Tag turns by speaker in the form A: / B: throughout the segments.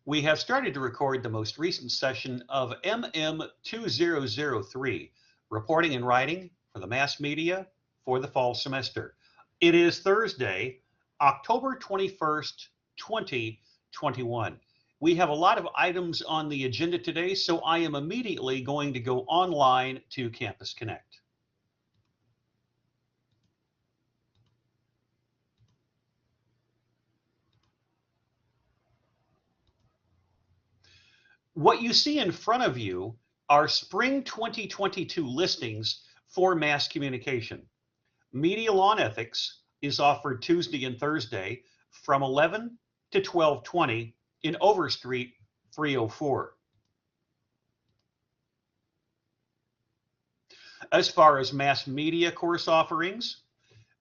A: We have started to record the most recent session of MM2003, Reporting and Writing for the Mass Media for the Fall Semester. It is Thursday, October 21st, 2021. We have a lot of items on the agenda today, so I am immediately going to go online to Campus Connect. What you see in front of you are spring 2022 listings for mass communication. Media Law and Ethics is offered Tuesday and Thursday from 11 to 12:20 in Overstreet 304. As far as mass media course offerings,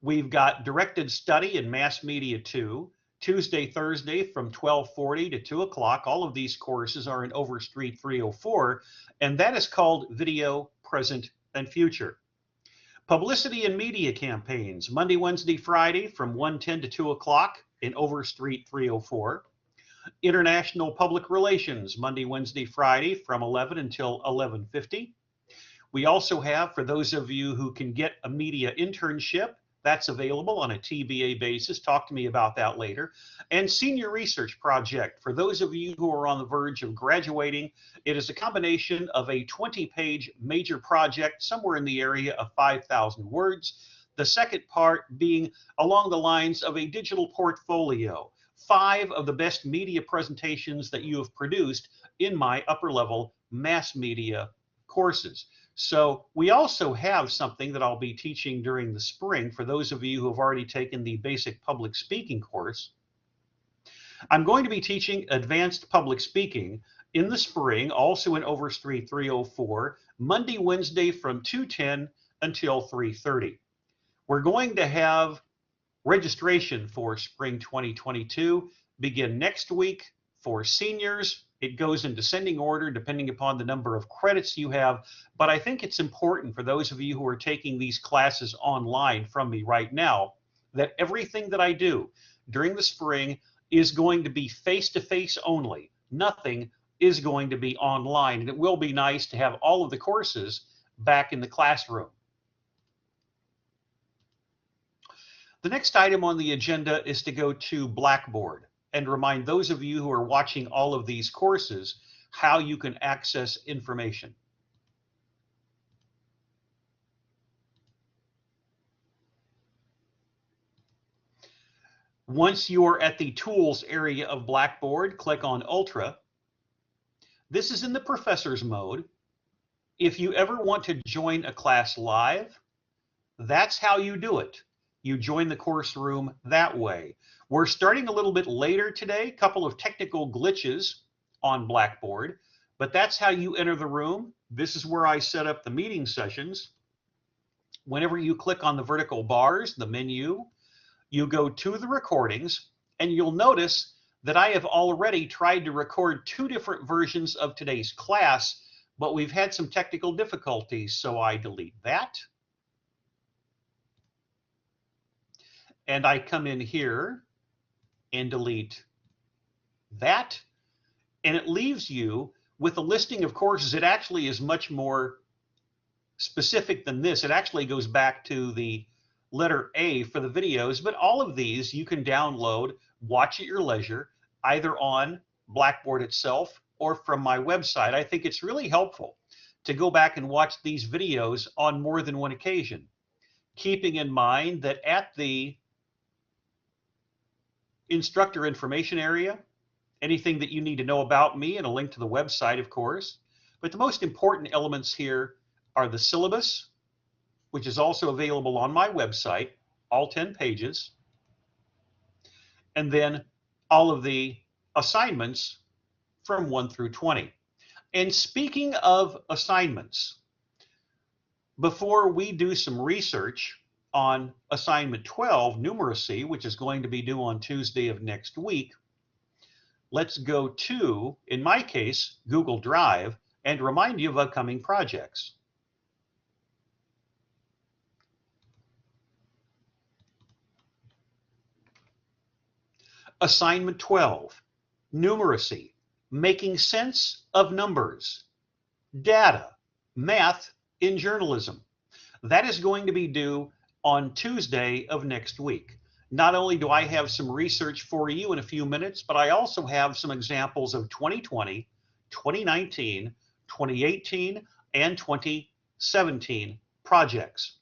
A: we've got Directed Study in Mass Media 2, Tuesday, Thursday from 12:40 to 2 o'clock. All of these courses are in Overstreet 304, and that is called Video, Present, and Future. Publicity and Media Campaigns, Monday, Wednesday, Friday from 1:10 to 2 o'clock in Overstreet 304. International Public Relations, Monday, Wednesday, Friday from 11 until 11:50. We also have, for those of you who can get a media internship, that's available on a TBA basis. Talk to me about that later. And Senior Research Project. For those of you who are on the verge of graduating, it is a combination of a 20-page major project, somewhere in the area of 5,000 words. The second part being along the lines of a digital portfolio. 5 of the best media presentations that you have produced in my upper-level mass media courses. So we also have something that I'll be teaching during the spring for those of you who have already taken the basic public speaking course. I'm going to be teaching advanced public speaking in the spring, also in Overstreet 304, Monday, Wednesday from 2:10 until 3:30. We're going to have registration for spring 2022 begin next week for seniors. It goes in descending order depending upon the number of credits you have, but I think it's important for those of you who are taking these classes online from me right now that everything that I do during the spring is going to be face-to-face only. Nothing is going to be online, and it will be nice to have all of the courses back in the classroom. The next item on the agenda is to go to Blackboard and remind those of you who are watching all of these courses how you can access information. Once you are at the Tools area of Blackboard, click on Ultra. This is in the Professor's mode. If you ever want to join a class live, that's how you do it. You join the course room that way. We're starting a little bit later today, a couple of technical glitches on Blackboard, but that's how you enter the room. This is where I set up the meeting sessions. Whenever you click on the vertical bars, the menu, you go to the recordings, and you'll notice that I have already tried to record 2 different versions of today's class, but we've had some technical difficulties, so I delete that. And I come in here and delete that, and it leaves you with a listing of courses. It actually is much more specific than this. It actually goes back to the letter A for the videos, but all of these you can download, watch at your leisure, either on Blackboard itself or from my website. I think it's really helpful to go back and watch these videos on more than one occasion, keeping in mind that at the instructor information area, anything that you need to know about me, and a link to the website, of course. But the most important elements here are the syllabus, which is also available on my website, all 10 pages, and then all of the assignments from 1 through 20. And speaking of assignments, before we do some research on assignment 12, numeracy, which is going to be due on Tuesday of next week, let's go to, in my case, Google Drive, and remind you of upcoming projects. Assignment 12, numeracy, making sense of numbers, data, math in journalism. That is going to be due on Tuesday of next week. Not only do I have some research for you in a few minutes, but I also have some examples of 2020, 2019, 2018, and 2017 projects.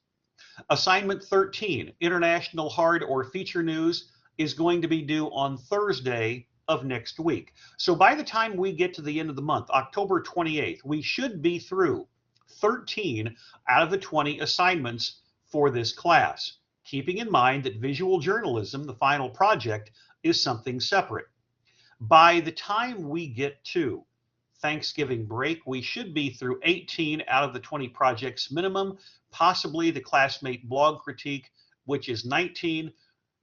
A: Assignment 13, International Hard or Feature News, is going to be due on Thursday of next week. So by the time we get to the end of the month, October 28th, we should be through 13 out of the 20 assignments for this class, keeping in mind that visual journalism, the final project, is something separate. By the time we get to Thanksgiving break, we should be through 18 out of the 20 projects minimum, possibly the classmate blog critique, which is 19.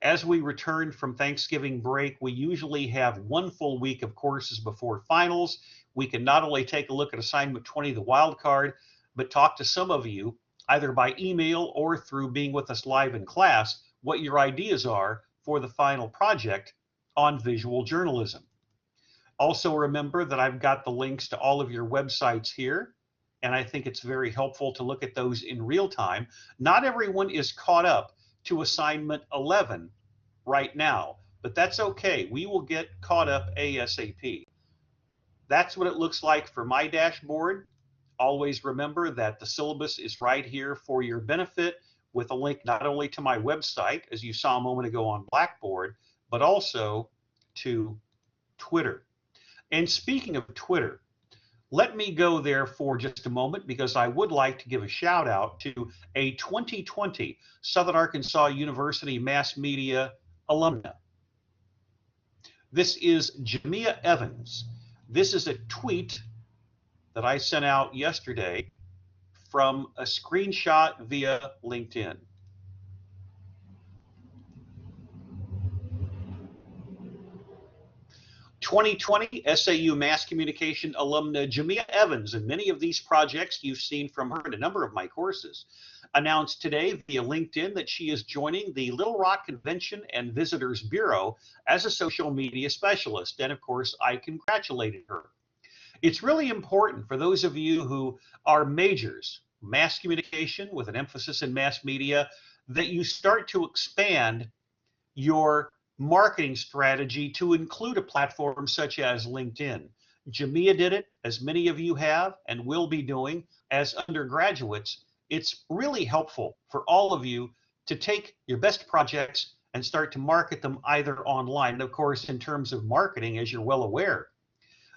A: As we return from Thanksgiving break, we usually have 1 full week of courses before finals. We can not only take a look at assignment 20, the wild card, but talk to some of you either by email or through being with us live in class, what your ideas are for the final project on visual journalism. Also remember that I've got the links to all of your websites here, and I think it's very helpful to look at those in real time. Not everyone is caught up to assignment 11 right now, but that's okay. We will get caught up ASAP. That's what it looks like for my dashboard. Always remember that the syllabus is right here for your benefit, with a link not only to my website, as you saw a moment ago on Blackboard, but also to Twitter. And speaking of Twitter, let me go there for just a moment, because I would like to give a shout out to a 2020 Southern Arkansas University mass media alumna. This is Jamia Evans. This is a tweet that I sent out yesterday from a screenshot via LinkedIn. "2020 SAU Mass Communication alumna Jamia Evans, and many of these projects you've seen from her in a number of my courses, announced today via LinkedIn that she is joining the Little Rock Convention and Visitors Bureau as a social media specialist, and of course I congratulated her. It's really important for those of you who are majors, mass communication with an emphasis in mass media, that you start to expand your marketing strategy to include a platform such as LinkedIn. Jamia did it, as many of you have and will be doing as undergraduates. It's really helpful for all of you to take your best projects and start to market them either online. And of course, in terms of marketing, as you're well aware,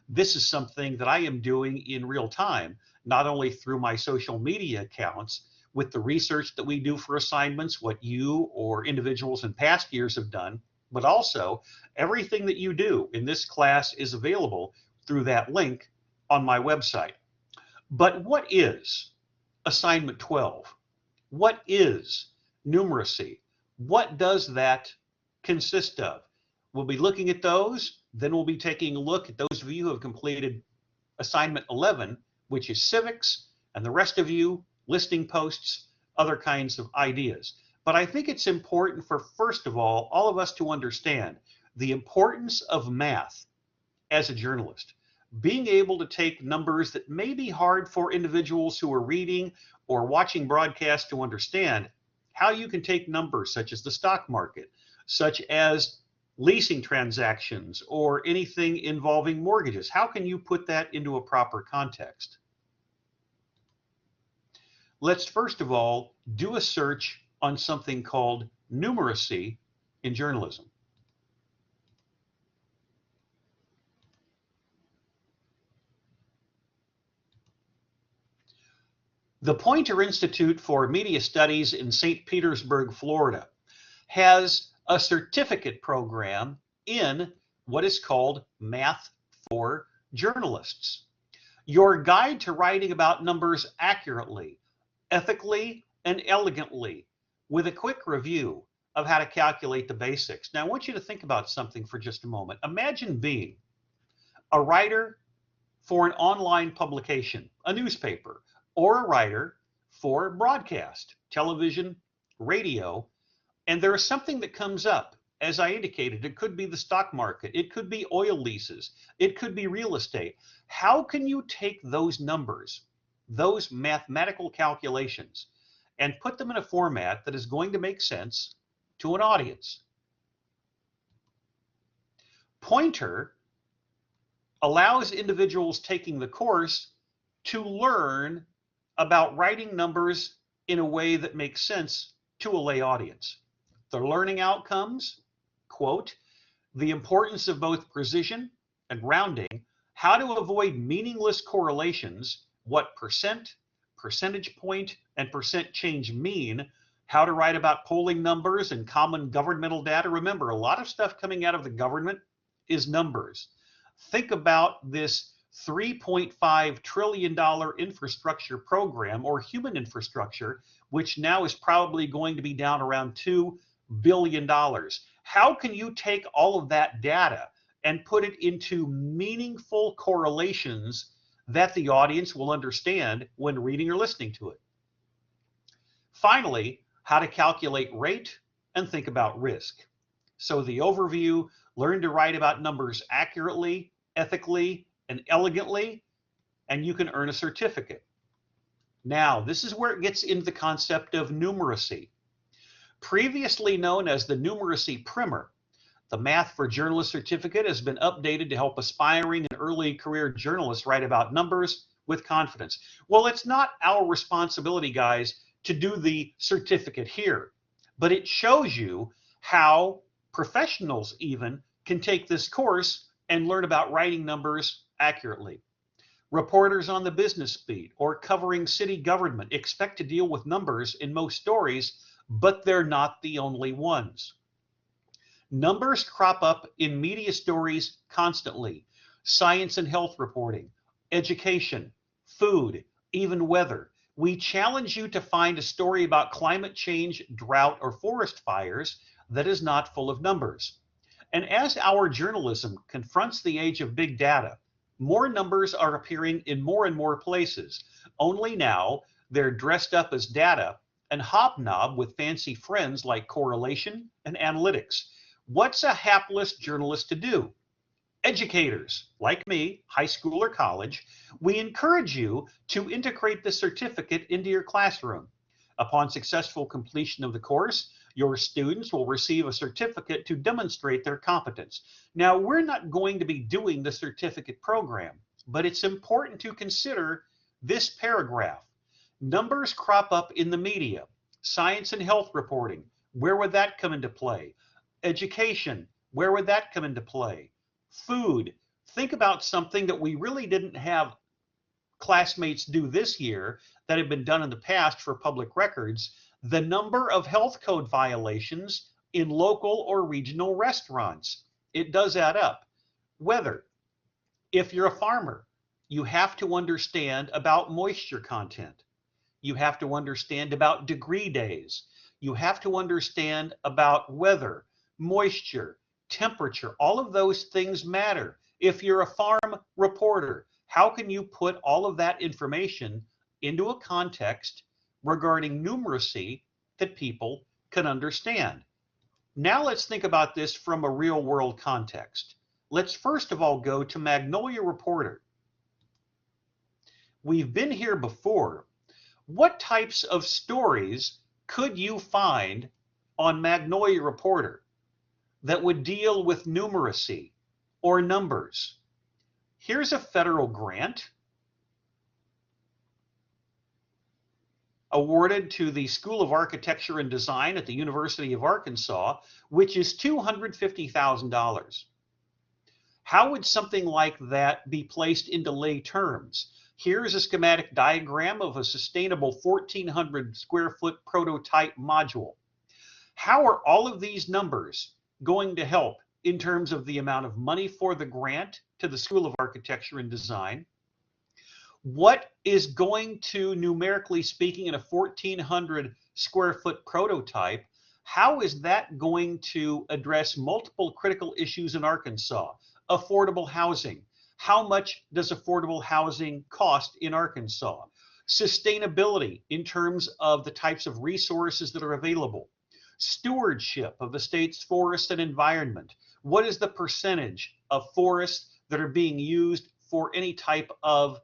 A: this is something that I am doing in real time, not only through my social media accounts, with the research that we do for assignments, what you or individuals in past years have done, but also everything that you do in this class is available through that link on my website. But what is assignment 12? What is numeracy? What does that consist of? We'll be looking at those. Then we'll be taking a look at those of you who have completed assignment 11, which is civics, and the rest of you, listing posts, other kinds of ideas. But I think it's important for, first of all of us to understand the importance of math as a journalist. Being able to take numbers that may be hard for individuals who are reading or watching broadcasts to understand, how you can take numbers such as the stock market, such as leasing transactions, or anything involving mortgages. How can you put that into a proper context? Let's first of all do a search on something called numeracy in journalism. The Poynter Institute for Media Studies in St. Petersburg, Florida, has a certificate program in what is called Math for Journalists. Your guide to writing about numbers accurately, ethically, and elegantly, with a quick review of how to calculate the basics. Now, I want you to think about something for just a moment. Imagine being a writer for an online publication, a newspaper, or a writer for broadcast, television, radio, and there is something that comes up as I indicated, it could be the stock market, it could be oil leases, it could be real estate. How can you take those numbers, those mathematical calculations, and put them in a format that is going to make sense to an audience? Pointer allows individuals taking the course to learn about writing numbers in a way that makes sense to a lay audience. The learning outcomes, quote, the importance of both precision and rounding, how to avoid meaningless correlations, what percent, percentage point, and percent change mean, how to write about polling numbers and common governmental data. Remember, a lot of stuff coming out of the government is numbers. Think about this $3.5 trillion infrastructure program, or human infrastructure, which now is probably going to be down around $2 billion. How can you take all of that data and put it into meaningful correlations that the audience will understand when reading or listening to it? Finally, how to calculate rate and think about risk. So the overview, learn to write about numbers accurately, ethically, and elegantly, and you can earn a certificate. Now, this is where it gets into the concept of numeracy. Previously known as the numeracy primer, the Math for Journalists certificate has been updated to help aspiring and early career journalists write about numbers with confidence. Well, it's not our responsibility, guys, to do the certificate here, but it shows you how professionals even can take this course and learn about writing numbers accurately. Reporters on the business beat or covering city government expect to deal with numbers in most stories, but they're not the only ones. Numbers crop up in media stories constantly. Science and health reporting, education, food, even weather. We challenge you to find a story about climate change, drought, or forest fires that is not full of numbers. And as our journalism confronts the age of big data, more numbers are appearing in more and more places. Only now they're dressed up as data and hobnob with fancy friends like correlation and analytics. What's a hapless journalist to do? Educators like me, high school or college, we encourage you to integrate this certificate into your classroom. Upon successful completion of the course, your students will receive a certificate to demonstrate their competence. Now, we're not going to be doing the certificate program, but it's important to consider this paragraph. Numbers crop up in the media, science and health reporting. Where would that come into play? Education, where would that come into play? Food, think about something that we really didn't have classmates do this year that had been done in the past for public records. The number of health code violations in local or regional restaurants. It does add up. Weather. If you're a farmer, you have to understand about moisture content. You have to understand about degree days. You have to understand about weather, moisture, temperature. All of those things matter. If you're a farm reporter, how can you put all of that information into a context regarding numeracy that people can understand? Now let's think about this from a real world context. Let's first of all go to Magnolia Reporter. We've been here before. What types of stories could you find on Magnolia Reporter that would deal with numeracy or numbers? Here's a federal grant awarded to the School of Architecture and Design at the University of Arkansas, which is $250,000. How would something like that be placed into lay terms? Here's a schematic diagram of a sustainable 1,400 square foot prototype module. How are all of these numbers going to help in terms of the amount of money for the grant to the School of Architecture and Design? What is going to, numerically speaking, in a 1,400 square foot prototype, how is that going to address multiple critical issues in Arkansas? Affordable housing. How much does affordable housing cost in Arkansas? Sustainability in terms of the types of resources that are available. Stewardship of the state's forests and environment. What is the percentage of forests that are being used for any type of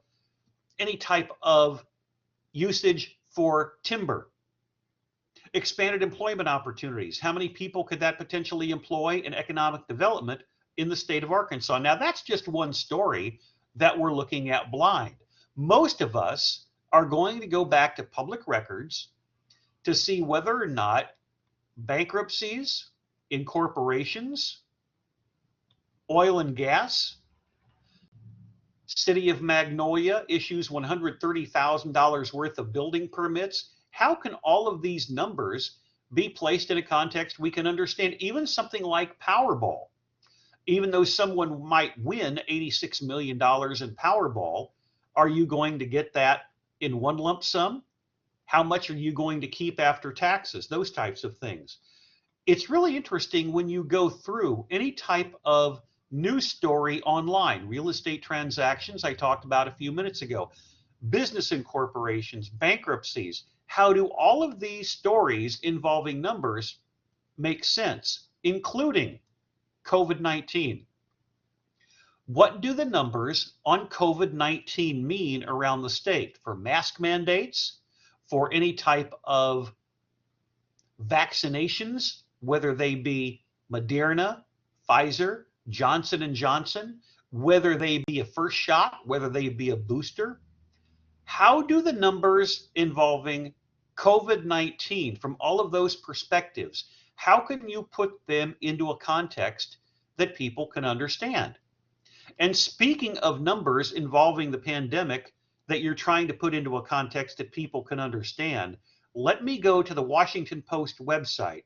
A: usage for timber? Expanded employment opportunities. How many people could that potentially employ in economic development in the state of Arkansas? Now, that's just one story that we're looking at blind. Most of us are going to go back to public records to see whether or not bankruptcies, incorporations, oil and gas, City of Magnolia issues $130,000 worth of building permits. How can all of these numbers be placed in a context we can understand? Even something like Powerball. Even though someone might win $86 million in Powerball, are you going to get that in one lump sum? How much are you going to keep after taxes? Those types of things. It's really interesting when you go through any type of news story online. Real estate transactions I talked about a few minutes ago, business incorporations, bankruptcies. How do all of these stories involving numbers make sense, including COVID-19? What do the numbers on COVID-19 mean around the state for mask mandates, for any type of vaccinations, whether they be Moderna, Pfizer, Johnson & Johnson, whether they be a first shot, whether they be a booster? How do the numbers involving COVID-19 from all of those perspectives, how can you put them into a context that people can understand? And speaking of numbers involving the pandemic that you're trying to put into a context that people can understand, let me go to the Washington Post website.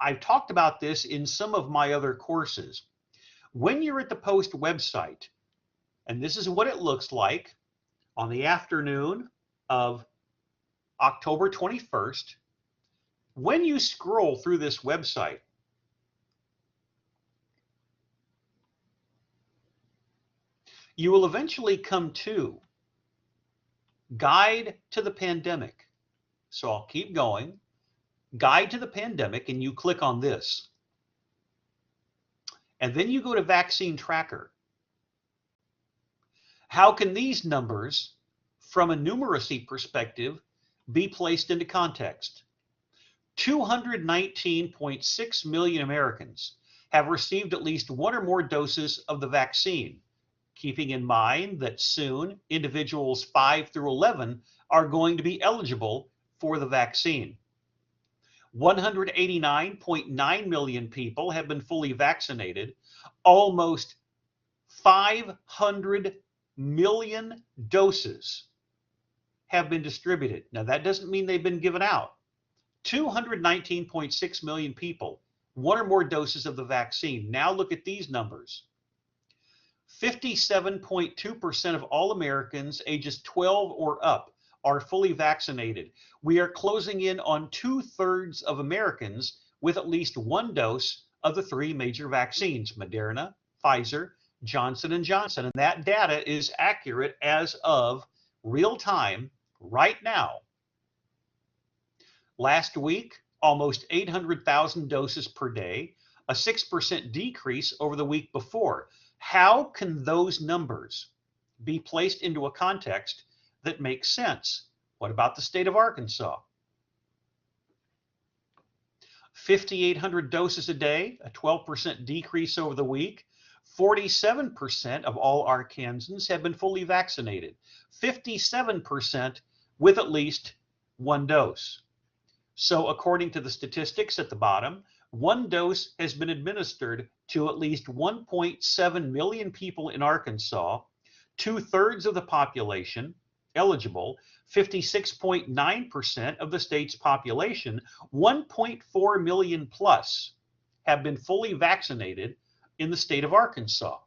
A: I've talked about this in some of my other courses. When you're at the Post website, and this is what it looks like on the afternoon of October 21st, when you scroll through this website, you will eventually come to Guide to the Pandemic. So I'll keep going. Guide to the Pandemic, and you click on this. And then you go to Vaccine Tracker. How can these numbers, from a numeracy perspective, be placed into context? 219.6 million Americans have received at least one or more doses of the vaccine, keeping in mind that soon individuals 5 through 11 are going to be eligible for the vaccine. 189.9 million people have been fully vaccinated. Almost 500 million doses have been distributed. Now, that doesn't mean they've been given out. 219.6 million people, one or more doses of the vaccine. Now look at these numbers. 57.2% of all Americans ages 12 or up are fully vaccinated. We are closing in on 2/3 of Americans with at least one dose of the three major vaccines, Moderna, Pfizer, Johnson & Johnson. And that data is accurate as of real time right now. Last week, almost 800,000 doses per day, a 6% decrease over the week before. How can those numbers be placed into a context that makes sense? What about the state of Arkansas? 5,800 doses a day, a 12% decrease over the week. 47% of all Arkansans have been fully vaccinated. 57% with at least one dose. So according to the statistics at the bottom, one dose has been administered to at least 1.7 million people in Arkansas, 2/3 of the population eligible, 56.9% of the state's population, 1.4 million plus have been fully vaccinated in the state of Arkansas.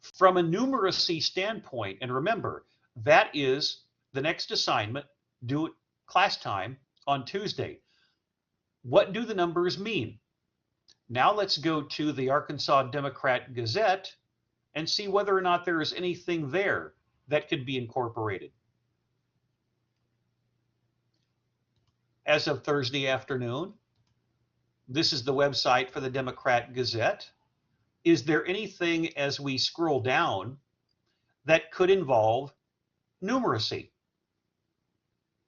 A: From a numeracy standpoint, and remember, that is the next assignment due at class time on Tuesday. What do the numbers mean? Now let's go to the Arkansas Democrat Gazette and see whether or not there is anything there that could be incorporated. As of Thursday afternoon, This is the website for the Democrat Gazette. Is there anything as we scroll down that could involve numeracy?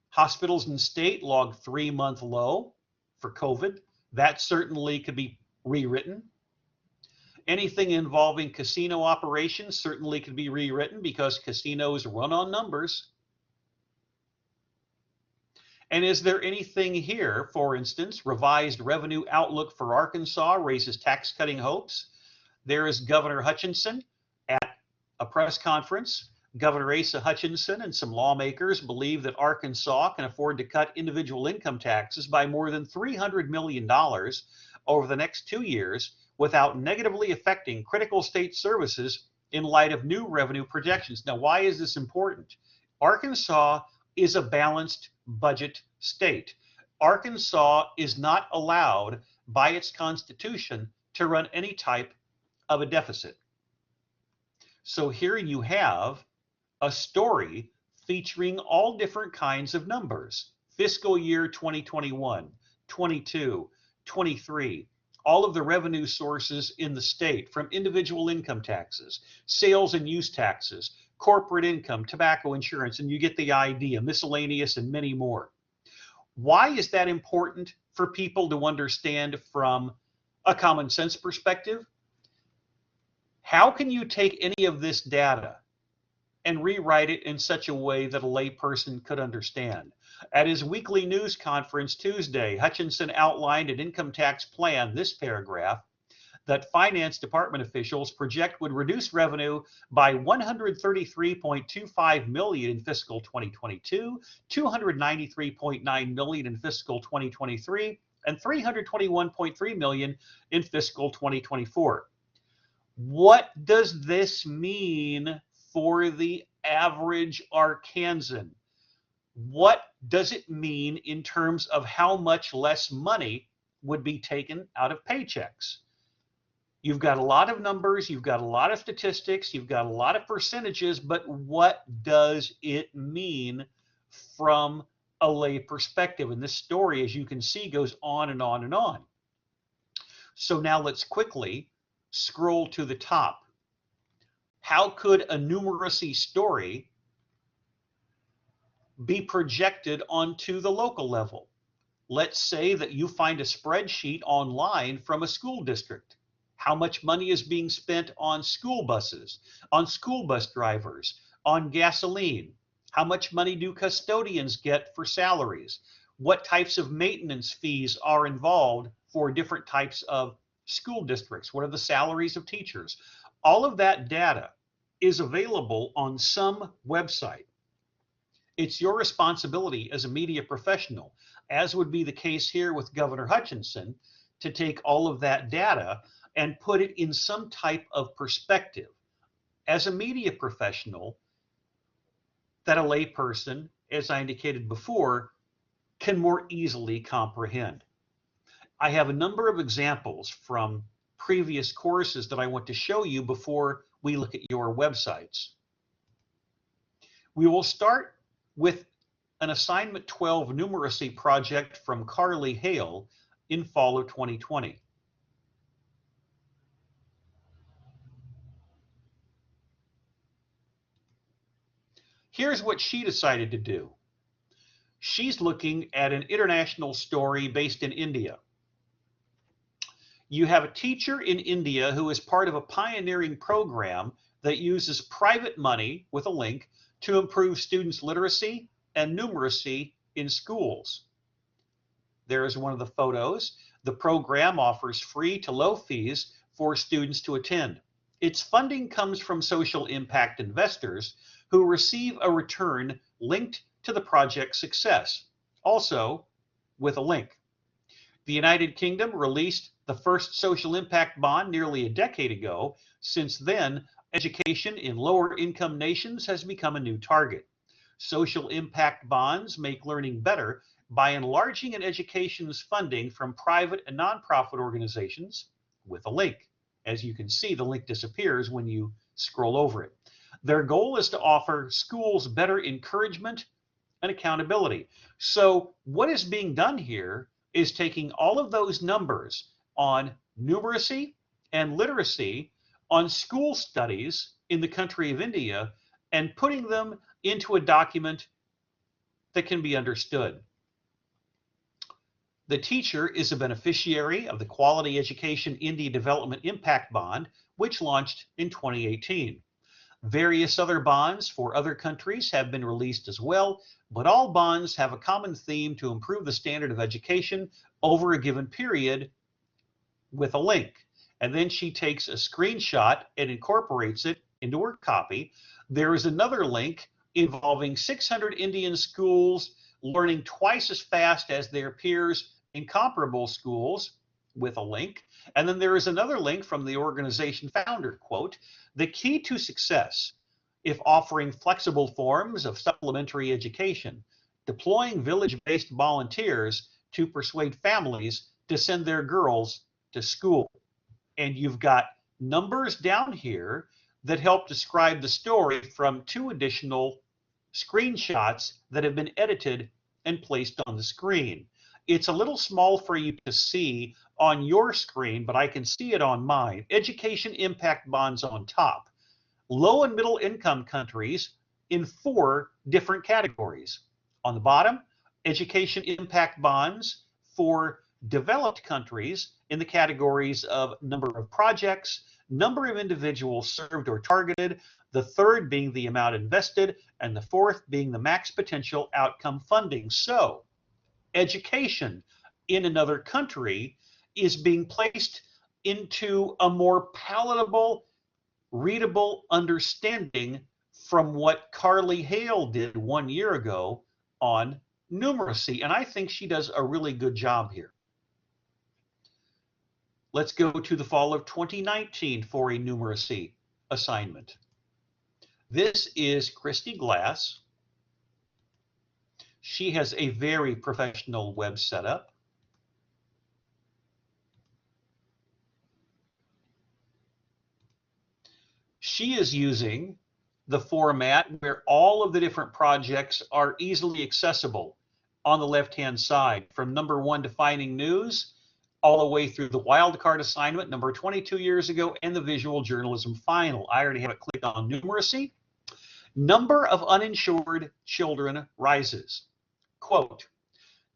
A: Hospitals and state logged 3-month low for COVID. That certainly could be rewritten. Anything involving casino operations certainly could be rewritten because casinos run on numbers. And is there anything here, for instance, revised revenue outlook for Arkansas raises tax cutting hopes? There is Governor Hutchinson at a press conference. Governor Asa Hutchinson and some lawmakers believe that Arkansas can afford to cut individual income taxes by more than $300 million over the next 2 years without negatively affecting critical state services in light of new revenue projections. Now, why is this important? Arkansas is a balanced budget state. Arkansas is not allowed by its constitution to run any type of a deficit. So here you have a story featuring all different kinds of numbers. Fiscal year 2021, 22, 23, all of the revenue sources in the state from individual income taxes, sales and use taxes, corporate income, tobacco insurance, and you get the idea, miscellaneous and many more. Why is that important for people to understand from a common sense perspective? How can you take any of this data and rewrite it in such a way that a layperson could understand? At his weekly news conference Tuesday, Hutchinson outlined an income tax plan, this paragraph, that finance department officials project would reduce revenue by $133.25 million in fiscal 2022, $293.9 million in fiscal 2023, and $321.3 million in fiscal 2024. What does this mean for the average Arkansan? What does it mean in terms of how much less money would be taken out of paychecks? You've got a lot of numbers, you've got a lot of statistics, you've got a lot of percentages, but what does it mean from a lay perspective? And this story, as you can see, goes on and on and on. So now let's quickly scroll to the top. How could a numeracy story be projected onto the local level? Let's say that you find a spreadsheet online from a school district. How much money is being spent on school buses, on school bus drivers, on gasoline? How much money do custodians get for salaries? What types of maintenance fees are involved for different types of school districts? What are the salaries of teachers? All of that data is available on some website. It's your responsibility as a media professional, as would be the case here with Governor Hutchinson, to take all of that data and put it in some type of perspective as a media professional that a layperson, as I indicated before, can more easily comprehend. I have a number of examples from previous courses that I want to show you before we look at your websites. We will start with an Assignment 12 numeracy project from Carly Hale in fall of 2020. Here's what she decided to do. She's looking at an international story based in India. You have a teacher in India who is part of a pioneering program that uses private money with a link to improve students' literacy and numeracy in schools. There is one of the photos. The program offers free to low fees for students to attend. Its funding comes from social impact investors who receive a return linked to the project's success, also with a link. The United Kingdom released the first social impact bond nearly a decade ago. Since then, education in lower income nations has become a new target. Social impact bonds make learning better by enlarging an education's funding from private and nonprofit organizations with a link. As you can see, the link disappears when you scroll over it. Their goal is to offer schools better encouragement and accountability. So what is being done here is taking all of those numbers on numeracy and literacy on school studies in the country of India and putting them into a document that can be understood. The teacher is a beneficiary of the Quality Education India Development Impact Bond, which launched in 2018. Various other bonds for other countries have been released as well, but all bonds have a common theme to improve the standard of education over a given period with a link. And then she takes a screenshot and incorporates it into her copy. There is another link involving 600 Indian schools learning twice as fast as their peers in comparable schools with a link. And then there is another link from the organization founder, quote, "The key to success, if offering flexible forms of supplementary education, deploying village-based volunteers to persuade families to send their girls to school." And you've got numbers down here that help describe the story from 2 additional screenshots that have been edited and placed on the screen. It's a little small for you to see on your screen, but I can see it on mine. Education impact bonds on top. Low and middle income countries in 4 different categories. On the bottom, education impact bonds for developed countries in the categories of number of projects, number of individuals served or targeted, the third being the amount invested, and the fourth being the max potential outcome funding. So education in another country is being placed into a more palatable, readable understanding from what Carly Hale did 1 year ago on numeracy. And I think she does a really good job here. Let's go to the fall of 2019 for a numeracy assignment. This is Christy Glass. She has a very professional web setup. She is using the format where all of the different projects are easily accessible on the left-hand side, from number 1, defining news, all the way through the wildcard assignment, number 22 years ago, and the visual journalism final. I already have it clicked on numeracy. Number of uninsured children rises. Quote,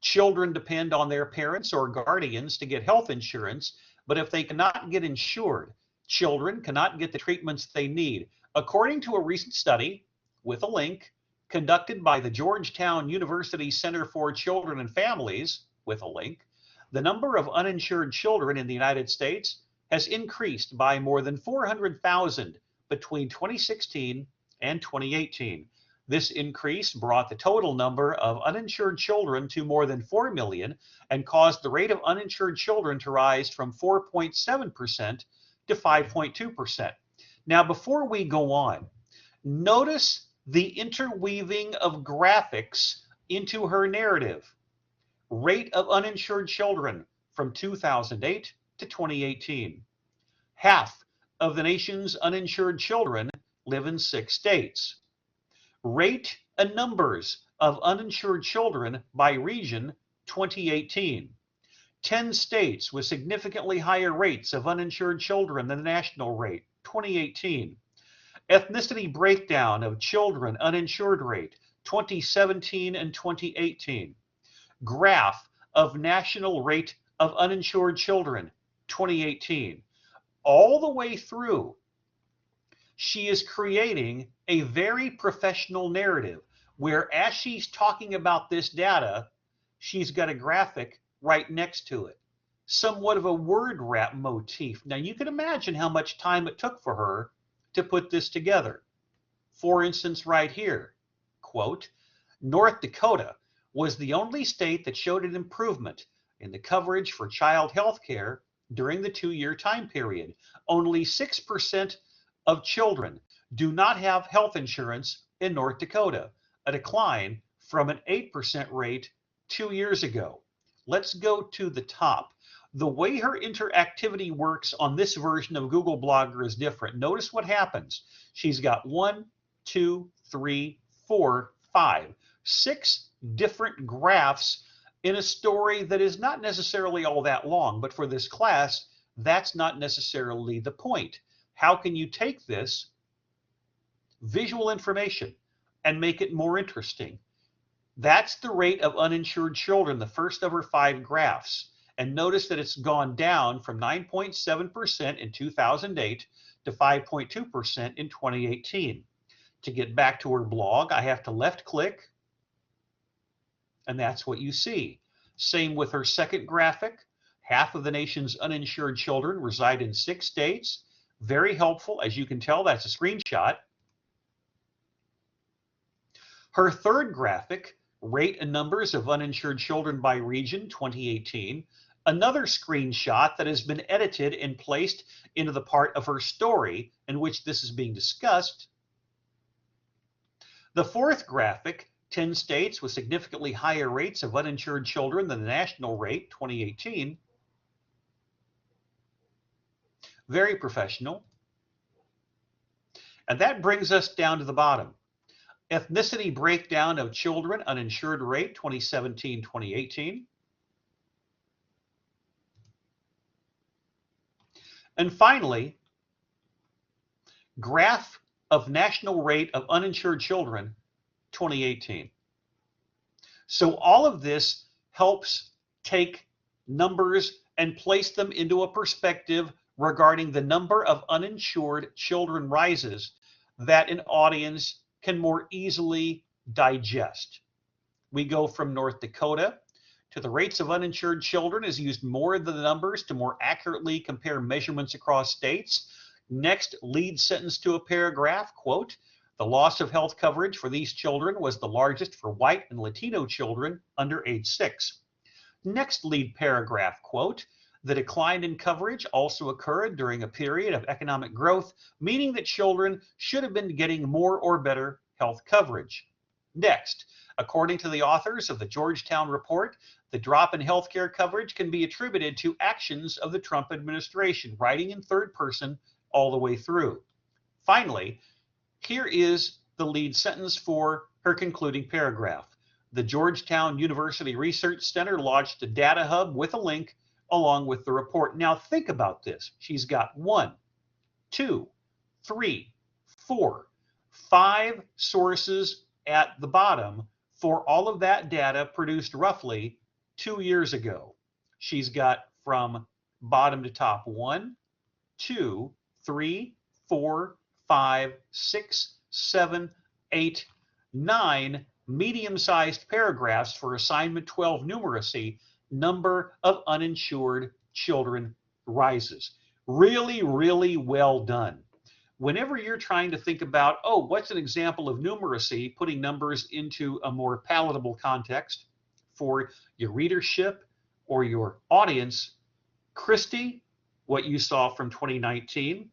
A: "Children depend on their parents or guardians to get health insurance, but if they cannot get insured, children cannot get the treatments they need." According to a recent study, with a link, conducted by the Georgetown University Center for Children and Families, with a link, the number of uninsured children in the United States has increased by more than 400,000 between 2016 and 2018. This increase brought the total number of uninsured children to more than 4 million and caused the rate of uninsured children to rise from 4.7% to 5.2%. Now, before we go on, notice the interweaving of graphics into her narrative. Rate of uninsured children from 2008 to 2018. Half of the nation's uninsured children live in 6 states. Rate and numbers of uninsured children by region 2018. 10 states with significantly higher rates of uninsured children than the national rate, 2018. Ethnicity breakdown of children uninsured rate, 2017 and 2018. Graph of national rate of uninsured children, 2018. All the way through, she is creating a very professional narrative where, as she's talking about this data, she's got a graphic right next to it, somewhat of a word wrap motif. Now, you can imagine how much time it took for her to put this together. For instance, right here, quote, "North Dakota was the only state that showed an improvement in the coverage for child health care during the 2-year time period. Only 6% of children do not have health insurance in North Dakota, a decline from an 8% rate 2 years ago." Let's go to the top. The way her interactivity works on this version of Google Blogger is different. Notice what happens. She's got 1, 2, 3, 4, 5, 6 different graphs in a story that is not necessarily all that long, but for this class, that's not necessarily the point. How can you take this visual information and make it more interesting? That's the rate of uninsured children, the first of our 5 graphs. And notice that it's gone down from 9.7% in 2008 to 5.2% in 2018. To get back to her blog, I have to left click, and that's what you see. Same with her second graphic. Half of the nation's uninsured children reside in 6 states. Very helpful. As you can tell, that's a screenshot. Her third graphic, rate and numbers of uninsured children by region 2018. Another screenshot that has been edited and placed into the part of her story in which this is being discussed. The fourth graphic, 10 states with significantly higher rates of uninsured children than the national rate, 2018. Very professional. And that brings us down to the bottom. Ethnicity breakdown of children, uninsured rate, 2017-2018. And finally, graph of national rate of uninsured children, 2018. So all of this helps take numbers and place them into a perspective regarding the number of uninsured children rises that an audience can more easily digest. We go from North Dakota to the rates of uninsured children is used more than the numbers to more accurately compare measurements across states. Next, lead sentence to a paragraph, quote, the loss of health coverage for these children was the largest for white and Latino children under age 6. Next lead paragraph, quote, the decline in coverage also occurred during a period of economic growth, meaning that children should have been getting more or better health coverage. Next, according to the authors of the Georgetown report, the drop in healthcare coverage can be attributed to actions of the Trump administration, writing in third person all the way through. Finally, here is the lead sentence for her concluding paragraph. The Georgetown University Research Center launched a data hub with a link along with the report. Now think about this. She's got 1, 2, 3, 4, 5 sources at the bottom for all of that data produced roughly 2 years ago. She's got from bottom to top 1, 2, 3, 4, 5, 6, 7, 8, 9 medium-sized paragraphs for assignment 12 numeracy, number of uninsured children rises. Really, really well done. Whenever you're trying to think about, oh, what's an example of numeracy, putting numbers into a more palatable context for your readership or your audience, Christy, what you saw from 2019,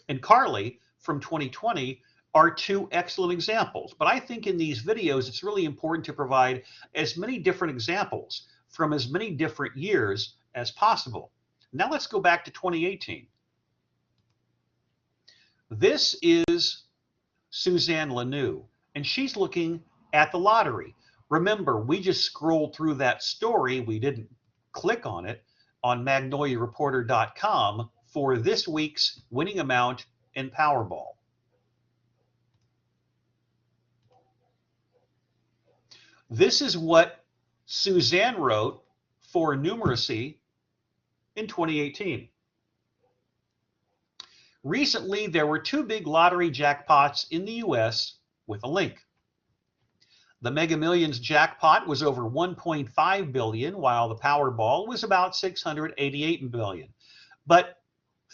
A: and Carly from 2020 are 2 excellent examples. But I think in these videos, it's really important to provide as many different examples from as many different years as possible. Now let's go back to 2018. This is Suzanne Lanou, and she's looking at the lottery. Remember, we just scrolled through that story. We didn't click on it on MagnoliaReporter.com for this week's winning amount in Powerball. This is what Suzanne wrote for numeracy in 2018. Recently, there were 2 big lottery jackpots in the US with a link. The Mega Millions jackpot was over 1.5 billion, while the Powerball was about 688 billion. But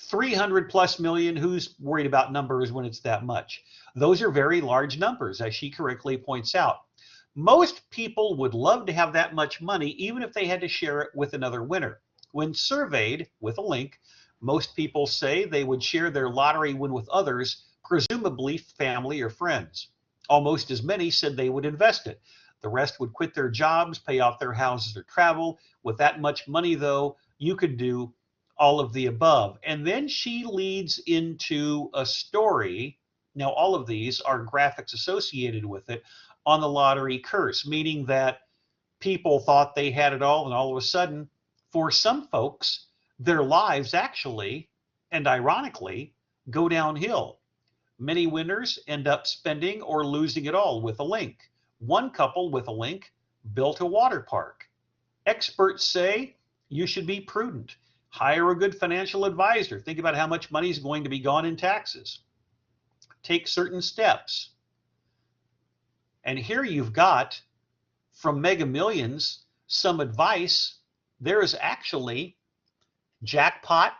A: 300 plus million, who's worried about numbers when it's that much? Those are very large numbers, as she correctly points out. Most people would love to have that much money, even if they had to share it with another winner. When surveyed with a link, most people say they would share their lottery win with others, presumably family or friends. Almost as many said they would invest it. The rest would quit their jobs, pay off their houses, or travel. With that much money, though, you could do all of the above. And then she leads into a story. Now, all of these are graphics associated with it on the lottery curse, meaning that people thought they had it all, and all of a sudden, for some folks, their lives actually, and ironically, go downhill. Many winners end up spending or losing it all with a link. One couple with a link built a water park. Experts say you should be prudent. Hire a good financial advisor. Think about how much money is going to be gone in taxes. Take certain steps. And here you've got, from Mega Millions, some advice. There is actually jackpot,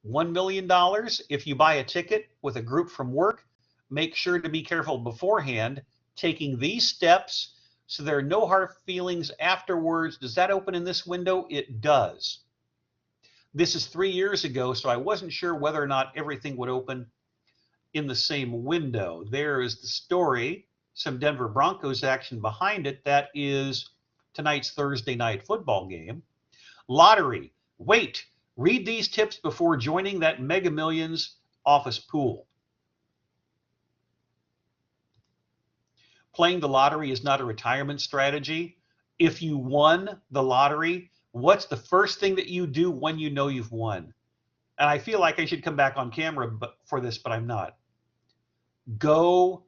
A: $1 million. If you buy a ticket with a group from work, make sure to be careful beforehand, taking these steps so there are no hard feelings afterwards. Does that open in this window? It does. This is 3 years ago, so I wasn't sure whether or not everything would open in the same window. There is the story, some Denver Broncos action behind it. That is tonight's Thursday night football game. Lottery. Wait. Read these tips before joining that Mega Millions office pool. Playing the lottery is not a retirement strategy. If you won the lottery, what's the first thing that you do when you know you've won? And I feel like I should come back on camera for this, but I'm not. Go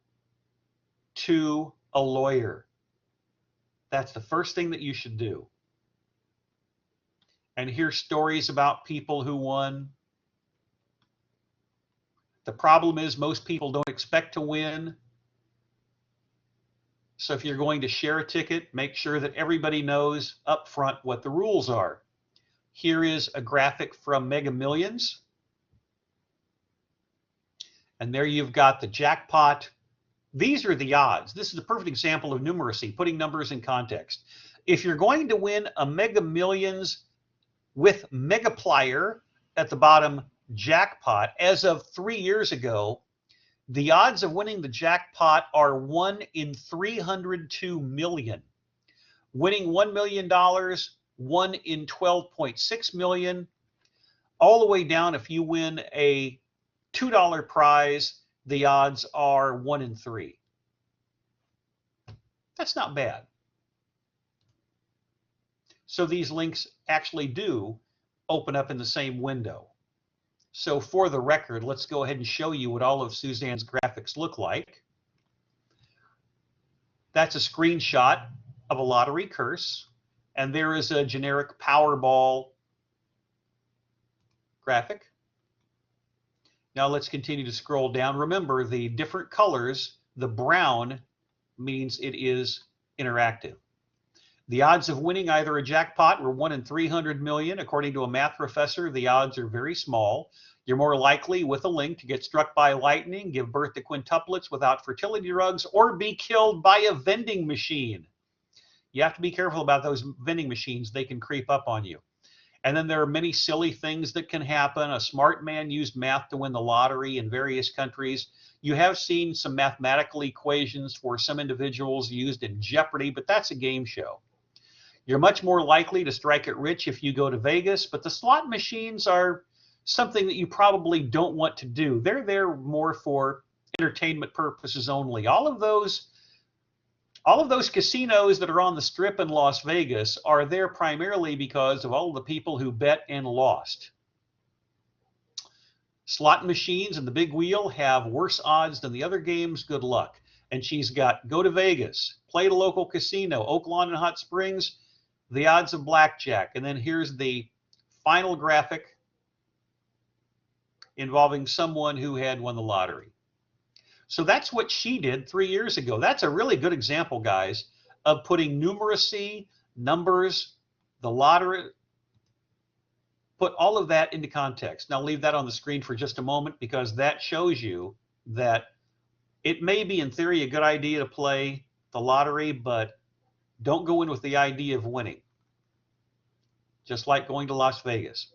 A: to a lawyer. That's the first thing that you should do. And hear stories about people who won. The problem is most people don't expect to win. So if you're going to share a ticket, make sure that everybody knows up front what the rules are. Here is a graphic from Mega Millions. And there you've got the jackpot. These are the odds. This is a perfect example of numeracy, putting numbers in context. If you're going to win a Mega Millions with Megaplier at the bottom, jackpot, as of 3 years ago, the odds of winning the jackpot are 1 in 302 million. Winning $1 million, 1 in 12.6 million. All the way down, if you win a $2 prize, the odds are 1 in 3. That's not bad. So these links actually do open up in the same window. So for the record, let's go ahead and show you what all of Suzanne's graphics look like. That's a screenshot of a lottery curse, and there is a generic Powerball graphic. Now let's continue to scroll down. Remember, the different colors, the brown means it is interactive. The odds of winning either a jackpot were 1 in 300 million. According to a math professor, the odds are very small. You're more likely with a link to get struck by lightning, give birth to quintuplets without fertility drugs, or be killed by a vending machine. You have to be careful about those vending machines. They can creep up on you. And then there are many silly things that can happen. A smart man used math to win the lottery in various countries. You have seen some mathematical equations for some individuals used in Jeopardy, but that's a game show. You're much more likely to strike it rich if you go to Vegas, but the slot machines are something that you probably don't want to do. They're there more for entertainment purposes only. All of those casinos that are on the Strip in Las Vegas are there primarily because of all of the people who bet and lost. Slot machines and the big wheel have worse odds than the other games. Good luck. And she's got go to Vegas, play at a local casino, Oaklawn and Hot Springs, the odds of blackjack. And then here's the final graphic involving someone who had won the lottery. So that's what she did 3 years ago. That's a really good example, guys, of putting numeracy, numbers, the lottery, put all of that into context. Now leave that on the screen for just a moment because that shows you that it may be in theory a good idea to play the lottery, but don't go in with the idea of winning. Just like going to Las Vegas.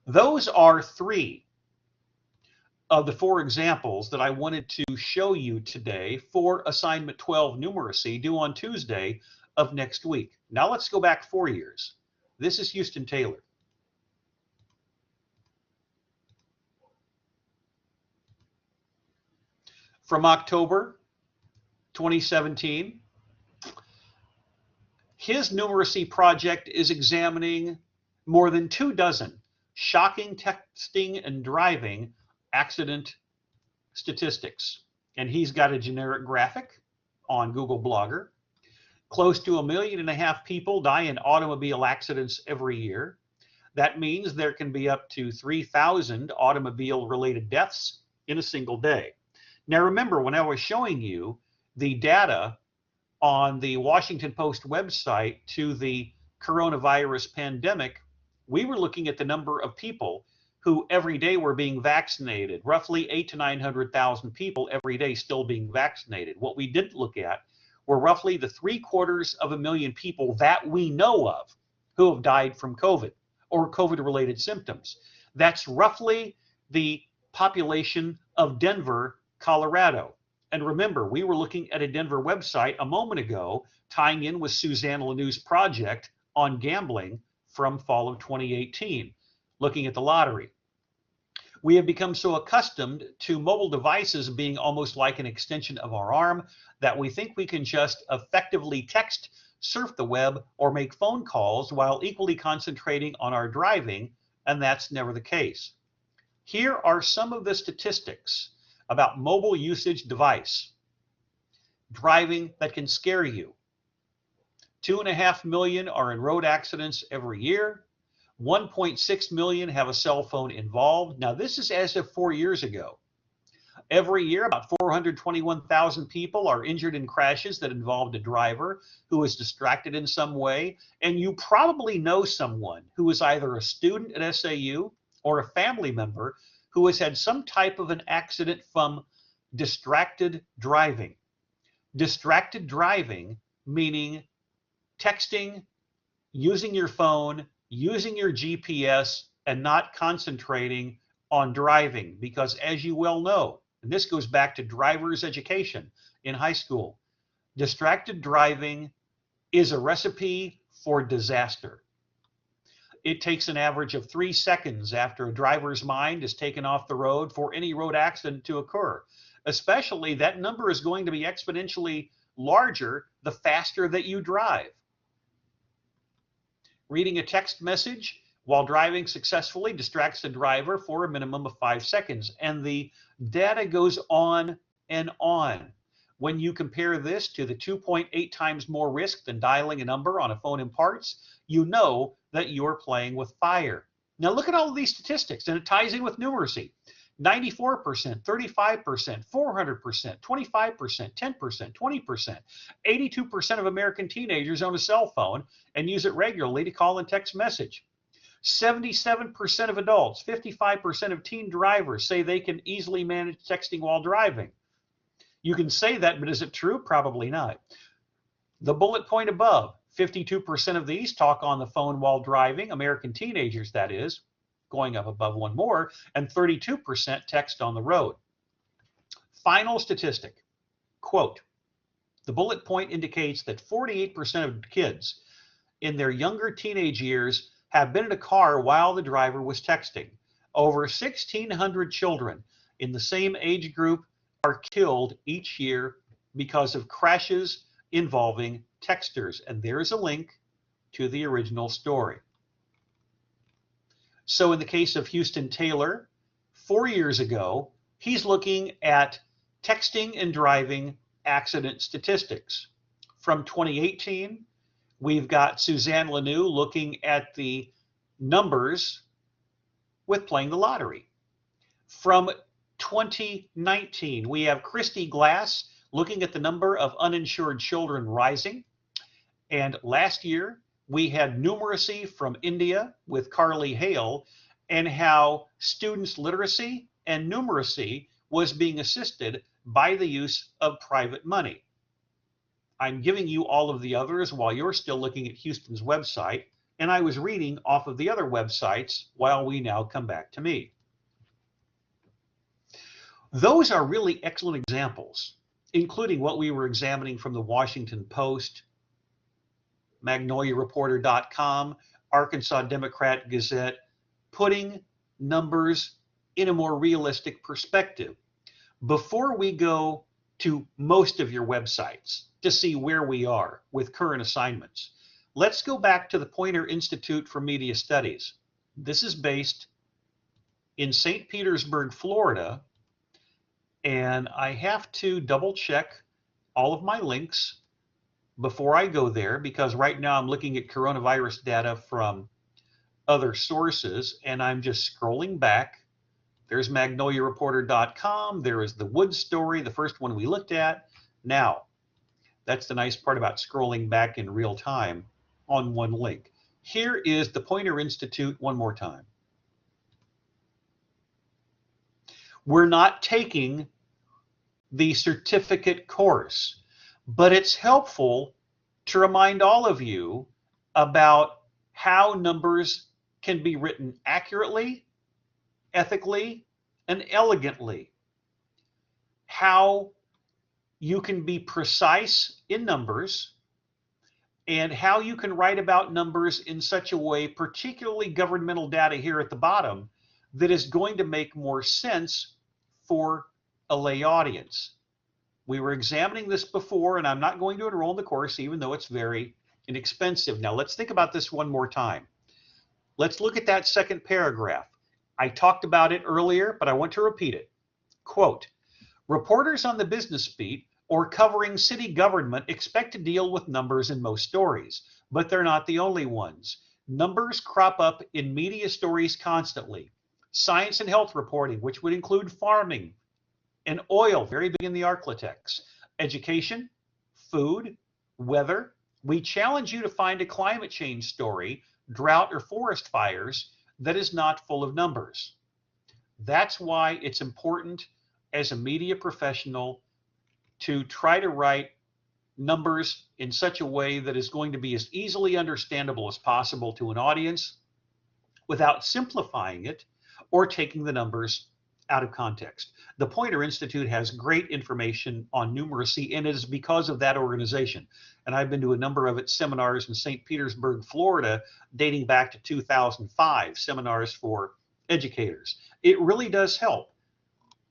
A: Those are 3 of the 4 examples that I wanted to show you today for assignment 12 numeracy due on Tuesday of next week. Now let's go back 4 years. This is Houston Taylor. From October 2017, His numeracy project is examining more than 24 shocking texting and driving accident statistics. And he's got a generic graphic on Google Blogger. Close to 1.5 million people die in automobile accidents every year. That means there can be up to 3,000 automobile-related deaths in a single day. Now remember, when I was showing you the data on the Washington Post website to the coronavirus pandemic, we were looking at the number of people who every day were being vaccinated, roughly 800,000 to 900,000 people every day still being vaccinated. What we didn't look at were roughly the 750,000 people that we know of who have died from COVID or COVID-related symptoms. That's roughly the population of Denver, Colorado. And remember, we were looking at a Denver website a moment ago, tying in with Suzanne Lanew's project on gambling from fall of 2018, looking at the lottery. We have become so accustomed to mobile devices being almost like an extension of our arm that we think we can just effectively text, surf the web, or make phone calls while equally concentrating on our driving, and that's never the case. Here are some of the statistics about mobile usage device driving that can scare you. 2.5 million are in road accidents every year. 1.6 million have a cell phone involved. Now, this is as of 4 years ago. Every year, about 421,000 people are injured in crashes that involved a driver who was distracted in some way. And you probably know someone who is either a student at SAU or a family member who has had some type of an accident from distracted driving. Distracted driving meaning texting, using your phone, using your GPS, and not concentrating on driving. Because as you well know, and this goes back to driver's education in high school, distracted driving is a recipe for disaster. It takes an average of 3 seconds after a driver's mind is taken off the road for any road accident to occur. Especially, that number is going to be exponentially larger the faster that you drive. Reading a text message while driving successfully distracts the driver for a minimum of 5 seconds. And the data goes on and on. When you compare this to the 2.8 times more risk than dialing a number on a phone imparts, you know that you're playing with fire. Now look at all of these statistics, and it ties in with numeracy. 94%, 35%, 400%, 25%, 10%, 20%. 82% of American teenagers own a cell phone and use it regularly to call and text message. 77% of adults, 55% of teen drivers say they can easily manage texting while driving. You can say that, but is it true? Probably not. The bullet point above, 52% of these talk on the phone while driving, American teenagers that is, going up above one more, and 32% text on the road. Final statistic, quote, the bullet point indicates that 48% of kids in their younger teenage years have been in a car while the driver was texting. Over 1,600 children in the same age group are killed each year because of crashes involving texters. And there's a link to the original story. So in the case of Houston Taylor, 4 years ago, he's looking at texting and driving accident statistics. From 2018, we've got Suzanne Lanew looking at the numbers with playing the lottery. From 2019, we have Christy Glass looking at the number of uninsured children rising. And last year, we had numeracy from India with Carly Hale, and how students' literacy and numeracy was being assisted by the use of private money. I'm giving you all of the others while you're still looking at Houston's website, and I was reading off of the other websites while we now come back to me. Those are really excellent examples, including what we were examining from the Washington Post, MagnoliaReporter.com, Arkansas Democrat Gazette, putting numbers in a more realistic perspective. Before we go to most of your websites to see where we are with current assignments, Let's go back to the Poynter Institute for Media Studies. This is based in St. Petersburg, Florida, and I have to double check all of my links before I go there, because right now I'm looking at coronavirus data from other sources, and I'm just scrolling back. There's magnoliareporter.com. There is the Wood story, the first one we looked at. Now, that's the nice part about scrolling back in real time on one link. Here is the Poynter Institute one more time. We're not taking the certificate course, but it's helpful to remind all of you about how numbers can be written accurately, ethically, and elegantly. How you can be precise in numbers, and how you can write about numbers in such a way, particularly governmental data here at the bottom, that is going to make more sense for a lay audience. We were examining this before, and I'm not going to enroll in the course, even though it's very inexpensive. Now, let's think about this one more time. Let's look at that second paragraph. I talked about it earlier, but I want to repeat it. Quote, reporters on the business beat or covering city government expect to deal with numbers in most stories, but they're not the only ones. Numbers crop up in media stories constantly. Science and health reporting, which would include farming and oil, very big in the Arklatex, education, food, weather. We challenge you to find a climate change story, drought or forest fires, that is not full of numbers. That's why it's important as a media professional to try to write numbers in such a way that is going to be as easily understandable as possible to an audience without simplifying it or taking the numbers out of context. The Poynter Institute has great information on numeracy, and it is because of that organization. And I've been to a number of its seminars in St. Petersburg, Florida, dating back to 2005, seminars for educators. It really does help.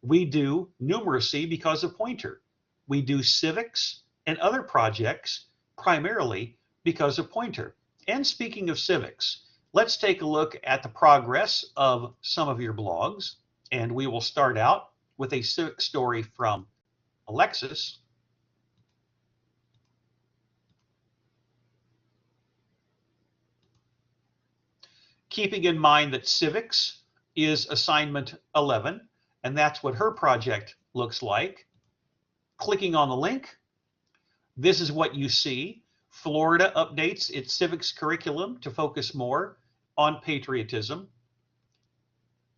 A: We do numeracy because of Poynter. We do civics and other projects primarily because of Poynter. And speaking of civics, let's take a look at the progress of some of your blogs. And we will start out with a civic story from Alexis. Keeping in mind that civics is assignment 11, and that's what her project looks like. Clicking on the link, this is what you see. Florida updates its civics curriculum to focus more on patriotism.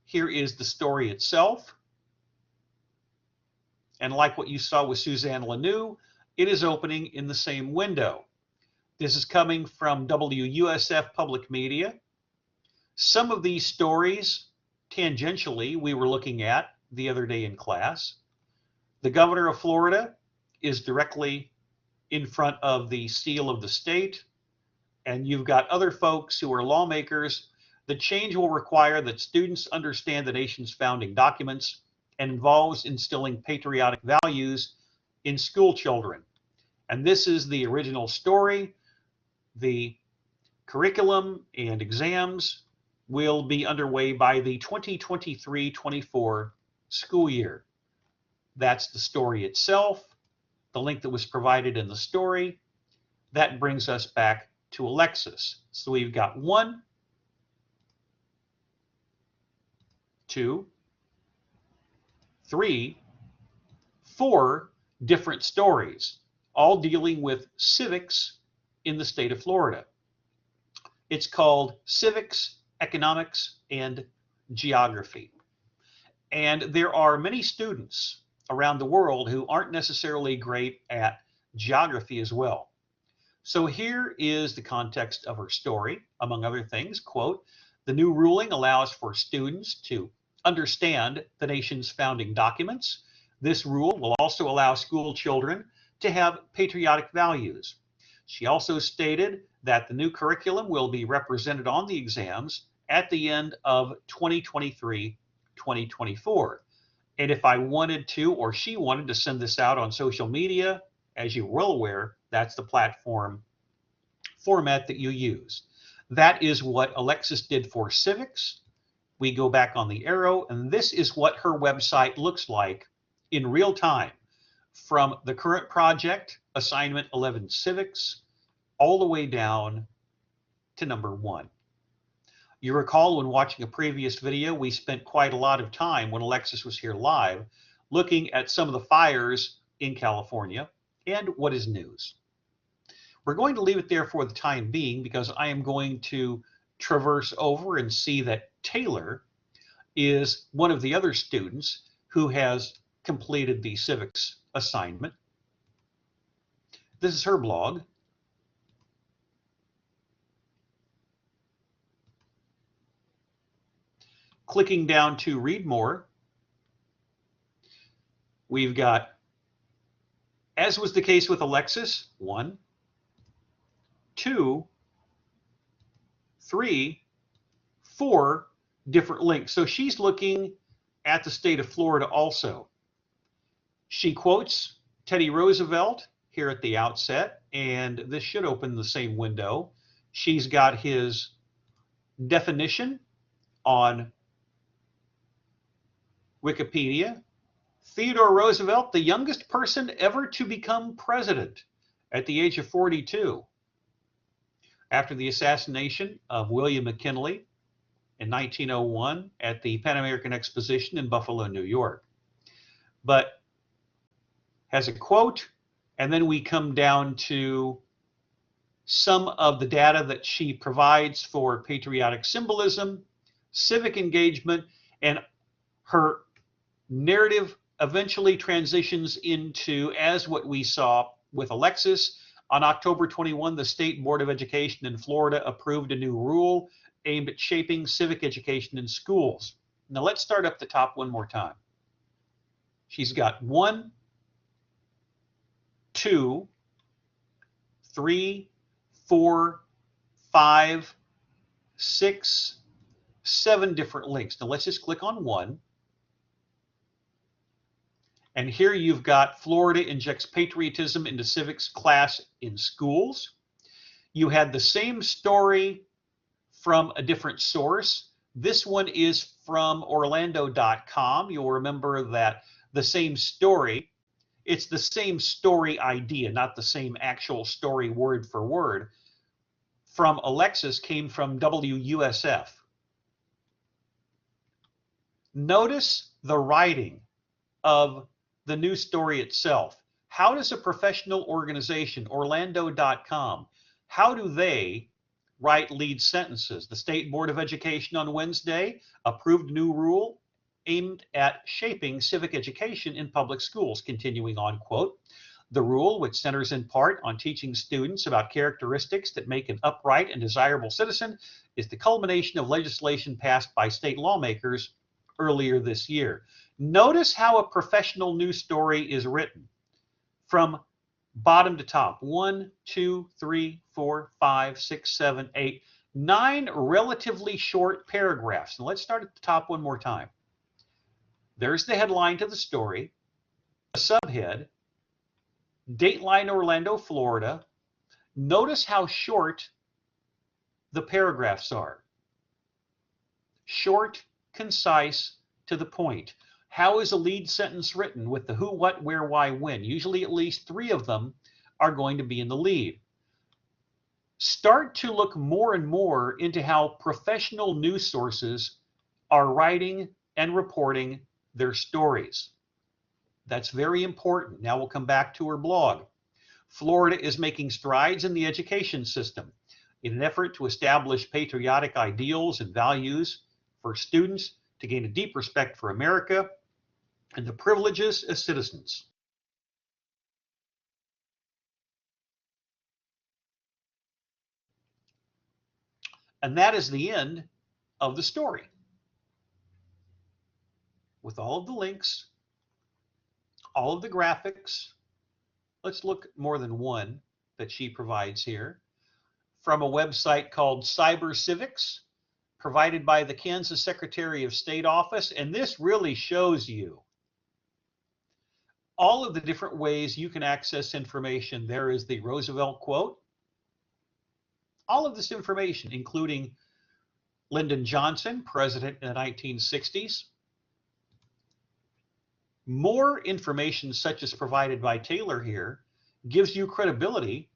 A: Here is the story itself. And like what you saw with Suzanne Lanou, it is opening in the same window. This is coming from WUSF Public Media. Some of these stories, tangentially, we were looking at the other day in class. The governor of Florida is directly in front of the seal of the state, and you've got other folks who are lawmakers. The change will require that students understand the nation's founding documents and involves instilling patriotic values in school children. And this is the original story. The curriculum and exams will be underway by the 2023-24 school year. That's the story itself, the link that was provided in the story. That brings us back to Alexis. So we've got 1, 2, 3, 4 different stories, all dealing with civics in the state of Florida. It's called Civics, Economics, and Geography. And there are many students around the world who aren't necessarily great at geography as well. So here is the context of her story. Among other things, quote, the new ruling allows for students to understand the nation's founding documents. This rule will also allow school children to have patriotic values. She also stated that the new curriculum will be represented on the exams at the end of 2023-2024. And if I wanted to, or she wanted to send this out on social media, as you're well aware, that's the platform format that you use. That is what Alexis did for civics. We go back on the arrow, and this is what her website looks like in real time, from the current project, assignment 11 civics, all the way down to number 1. You recall when watching a previous video, we spent quite a lot of time when Alexis was here live looking at some of the fires in California and what is news. We're going to leave it there for the time being because I am going to traverse over and see that Taylor is one of the other students who has completed the civics assignment. This is her blog. Clicking down to read more, we've got, as was the case with Alexis, 1, 2, 3, 4 different links. So she's looking at the state of Florida also. She quotes Teddy Roosevelt here at the outset, and this should open the same window. She's got his definition on Wikipedia. Theodore Roosevelt, the youngest person ever to become president at the age of 42. After the assassination of William McKinley in 1901 at the Pan American Exposition in Buffalo, New York. But has a quote, and then we come down to some of the data that she provides for patriotic symbolism, civic engagement, and her narrative eventually transitions into, as what we saw with Alexis, on October 21, the State Board of Education in Florida approved a new rule aimed at shaping civic education in schools. Now let's start up the top one more time. She's got 1, 2, 3, 4, 5, 6, 7 different links. Now let's just click on 1. And here you've got Florida injects patriotism into civics class in schools. You had the same story from a different source. This one is from Orlando.com. You'll remember that the same story, it's the same story idea, not the same actual story word for word, from Alexis came from WUSF. Notice the writing of the news story itself. How does a professional organization, Orlando.com, how do they write lead sentences? The State Board of Education on Wednesday approved new rule aimed at shaping civic education in public schools. Continuing on, quote, the rule, which centers in part on teaching students about characteristics that make an upright and desirable citizen, is the culmination of legislation passed by state lawmakers earlier this year. Notice how a professional news story is written from bottom to top. 1, 2, 3, 4, 5, 6, 7, 8, 9 relatively short paragraphs. And let's start at the top one more time. There's the headline to the story, a subhead, Dateline Orlando, Florida. Notice how short the paragraphs are. Short, concise, to the point. How is a lead sentence written with the who, what, where, why, when? Usually at least 3 of them are going to be in the lead. Start to look more and more into how professional news sources are writing and reporting their stories. That's very important. Now we'll come back to her blog. Florida is making strides in the education system in an effort to establish patriotic ideals and values for students to gain a deep respect for America and the privileges as citizens. And that is the end of the story. With all of the links, all of the graphics, let's look at more than one that she provides here, from a website called Cyber Civics, provided by the Kansas Secretary of State office. And this really shows you all of the different ways you can access information. There is the Roosevelt quote. All of this information, including Lyndon Johnson, president in the 1960s. More information such as provided by Taylor here gives you credibility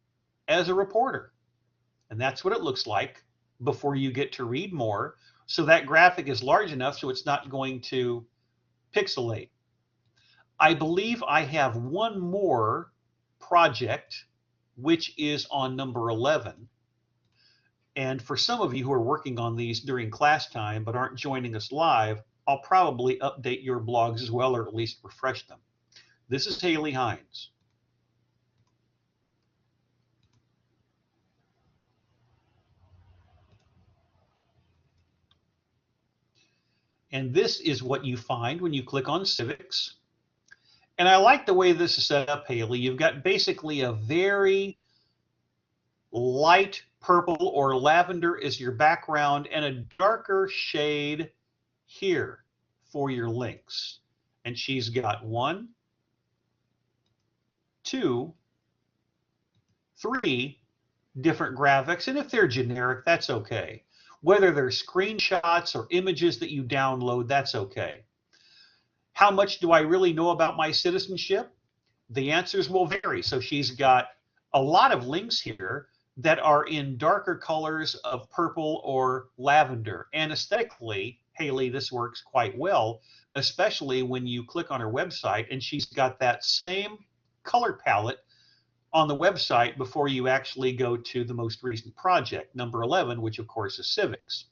A: as a reporter. And that's what it looks like before you get to read more. So that graphic is large enough so it's not going to pixelate. I believe I have one more project, which is on number 11. And for some of you who are working on these during class time but aren't joining us live, I'll probably update your blogs as well, or at least refresh them. This is Haley Hines. And this is what you find when you click on civics. And I like the way this is set up, Haley. You've got basically a very light purple or lavender as your background and a darker shade here for your links. And she's got 1, 2, 3 different graphics. And if they're generic, that's okay. Whether they're screenshots or images that you download, that's okay. How much do I really know about my citizenship? The answers will vary. So she's got a lot of links here that are in darker colors of purple or lavender. And aesthetically, Haley, this works quite well, especially when you click on her website and she's got that same color palette on the website before you actually go to the most recent project, number 11, which of course is civics.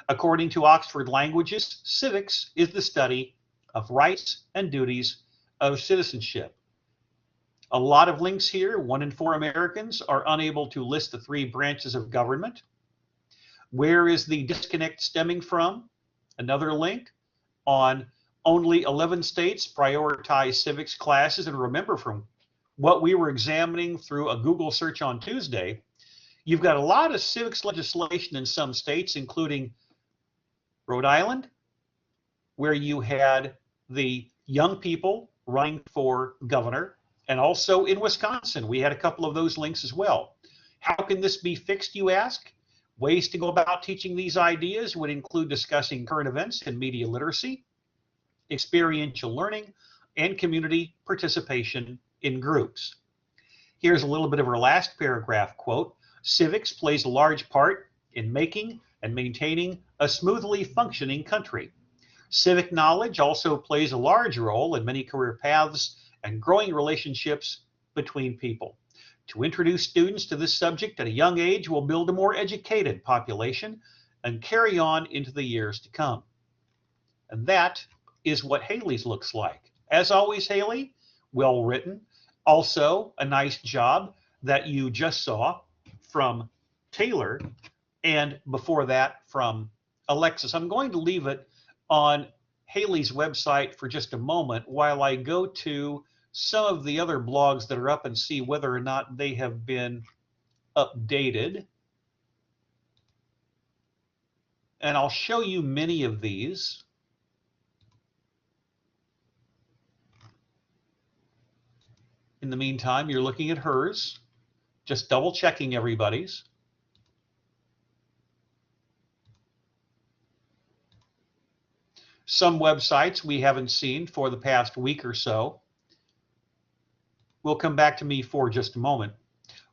A: According to Oxford Languages, civics is the study of rights and duties of citizenship. A lot of links here. 1 in 4 Americans are unable to list the 3 branches of government. Where is the disconnect stemming from? Another link on only 11 states prioritize civics classes. And remember, from what we were examining through a Google search on Tuesday, you've got a lot of civics legislation in some states, including Rhode Island, where you had the young people running for governor, and also in Wisconsin. We had a couple of those links as well. How can this be fixed, you ask? Ways to go about teaching these ideas would include discussing current events and media literacy, experiential learning, and community participation in groups. Here's a little bit of her last paragraph quote. Civics plays a large part in making and maintaining a smoothly functioning country. Civic knowledge also plays a large role in many career paths and growing relationships between people. To introduce students to this subject at a young age will build a more educated population and carry on into the years to come. And that is what Haley's looks like. As always, Haley, well written. Also, a nice job that you just saw from Taylor, and before that from Alexis. I'm going to leave it on Haley's website for just a moment while I go to some of the other blogs that are up and see whether or not they have been updated. And I'll show you many of these. In the meantime, you're looking at hers, just double checking everybody's. Some websites we haven't seen for the past week or so. Will come back to me for just a moment.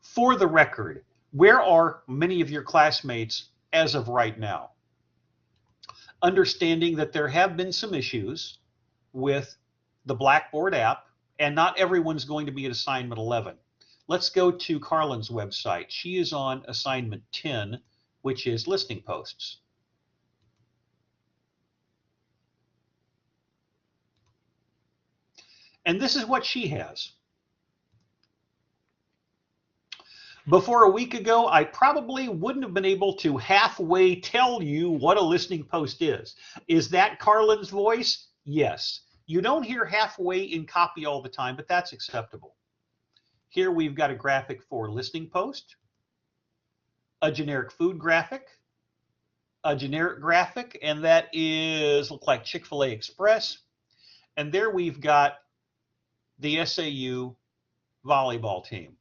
A: For the record, where are many of your classmates as of right now? Understanding that there have been some issues with the Blackboard app, and not everyone's going to be at assignment 11. Let's go to Carlin's website. She is on assignment 10, which is listening posts. And this is what she has. Before a week ago, I probably wouldn't have been able to halfway tell you what a listening post is. Is that Carlin's voice? Yes. You don't hear halfway in copy all the time, but that's acceptable. Here we've got a graphic for listening post, a generic food graphic, a generic graphic, and that is look like Chick-fil-A Express. And there we've got the SAU volleyball team.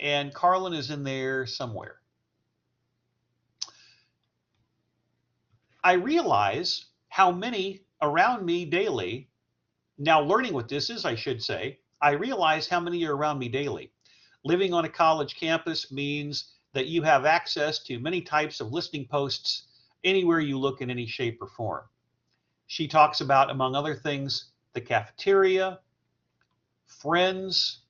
A: and Carlin is in there somewhere. I realize how many around me daily, now learning what this is, I should say, I realize how many are around me daily. Living on a college campus means that you have access to many types of listening posts anywhere you look in any shape or form. She talks about, among other things, the cafeteria, friends,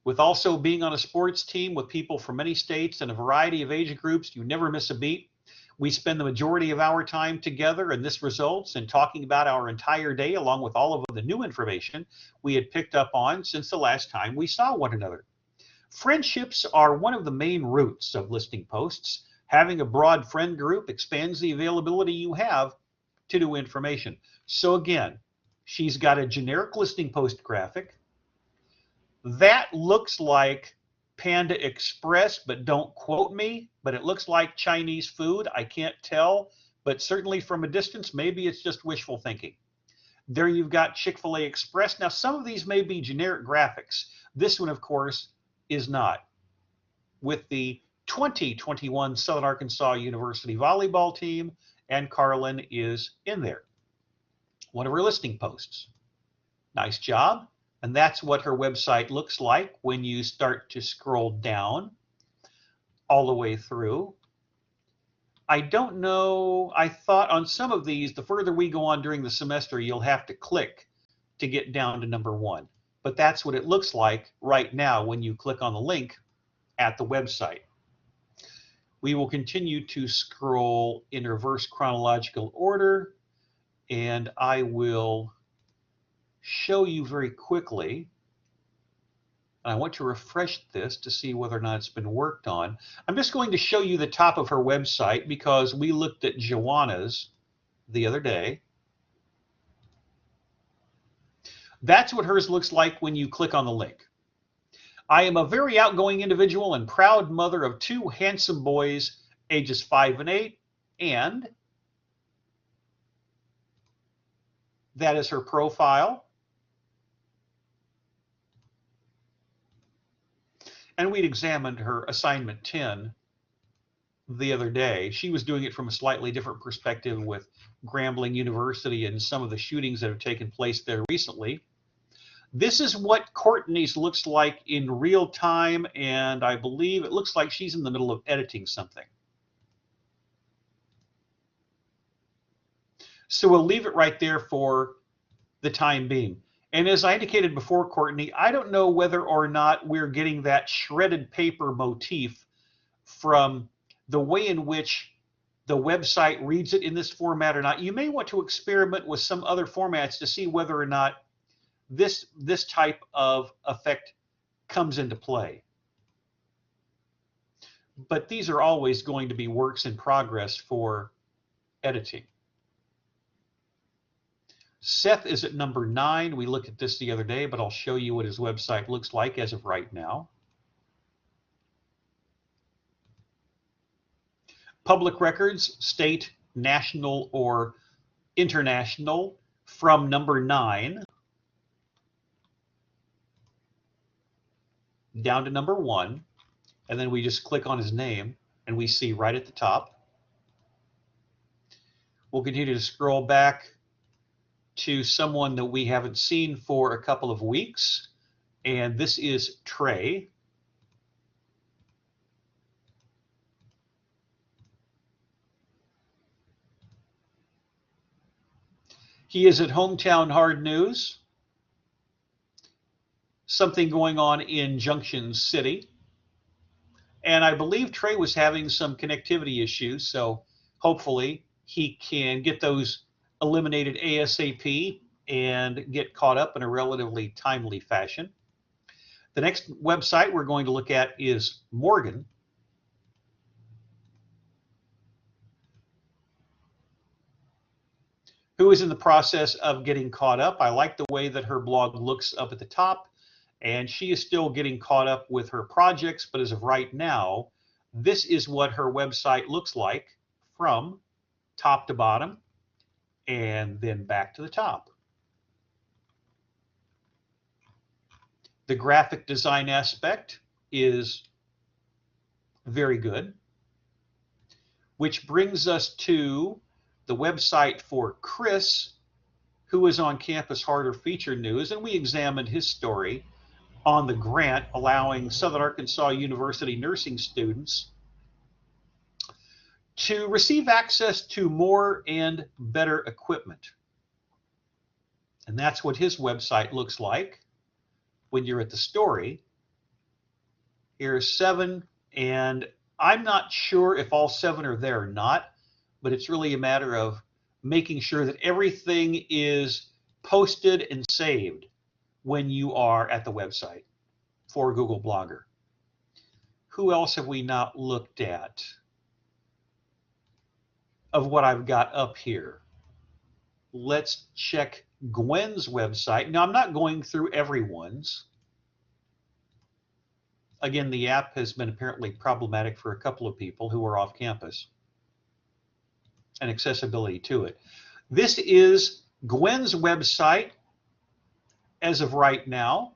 A: with also being on a sports team with people from many states and a variety of age groups. You never miss a beat. We spend the majority of our time together, and this results in talking about our entire day along with all of the new information we had picked up on since the last time we saw one another. Friendships are one of the main roots of listening posts. Having a broad friend group expands the availability you have to new information. So again, she's got a generic listening post graphic. That looks like Panda Express, but don't quote me, but it looks like Chinese food. I can't tell, but certainly from a distance, maybe it's just wishful thinking. There you've got Chick-fil-A Express. Now, some of these may be generic graphics. This one, of course, is not. With the 2021 Southern Arkansas University volleyball team, and Carlin is in there. One of her listening posts. Nice job. And that's what her website looks like when you start to scroll down all the way through. I don't know, I thought on some of these, the further we go on during the semester, you'll have to click to get down to number 1. But that's what it looks like right now when you click on the link at the website. We will continue to scroll in reverse chronological order, and I will show you very quickly. I want to refresh this to see whether or not it's been worked on. I'm just going to show you the top of her website because we looked at Joanna's the other day. That's what hers looks like when you click on the link. I am a very outgoing individual and proud mother of 2 handsome boys, ages 5 and 8, and that is her profile. And we'd examined her assignment 10 the other day. She was doing it from a slightly different perspective with Grambling University and some of the shootings that have taken place there recently. This is what Courtney's looks like in real time, and I believe it looks like she's in the middle of editing something. So we'll leave it right there for the time being. And as I indicated before, Courtney, I don't know whether or not we're getting that shredded paper motif from the way in which the website reads it in this format or not. You may want to experiment with some other formats to see whether or not this type of effect comes into play. But these are always going to be works in progress for editing. Seth is at number 9. We looked at this the other day, but I'll show you what his website looks like as of right now. Public records, state, national, or international, from number 9 down to number 1, and then we just click on his name, and we see right at the top. We'll continue to scroll back to someone that we haven't seen for a couple of weeks, and this is Trey. He is at Hometown Hard News. Something going on in Junction City. And I believe Trey was having some connectivity issues, so hopefully he can get those eliminated ASAP and get caught up in a relatively timely fashion. The next website we're going to look at is Morgan. Who is in the process of getting caught up. I like the way that her blog looks up at the top, and she is still getting caught up with her projects, but as of right now, this is what her website looks like from top to bottom and then back to the top. The graphic design aspect is very good, which brings us to the website for Chris, who is on Campus Harder Feature News, and we examined his story on the grant allowing Southern Arkansas University nursing students to receive access to more and better equipment. And that's what his website looks like when you're at the story. Here's 7, and I'm not sure if all 7 are there or not, but it's really a matter of making sure that everything is posted and saved when you are at the website for Google Blogger. Who else have we not looked at of what I've got up here? Let's check Gwen's website. Now, I'm not going through everyone's. Again, the app has been apparently problematic for a couple of people who are off campus, and accessibility to it. This is Gwen's website as of right now.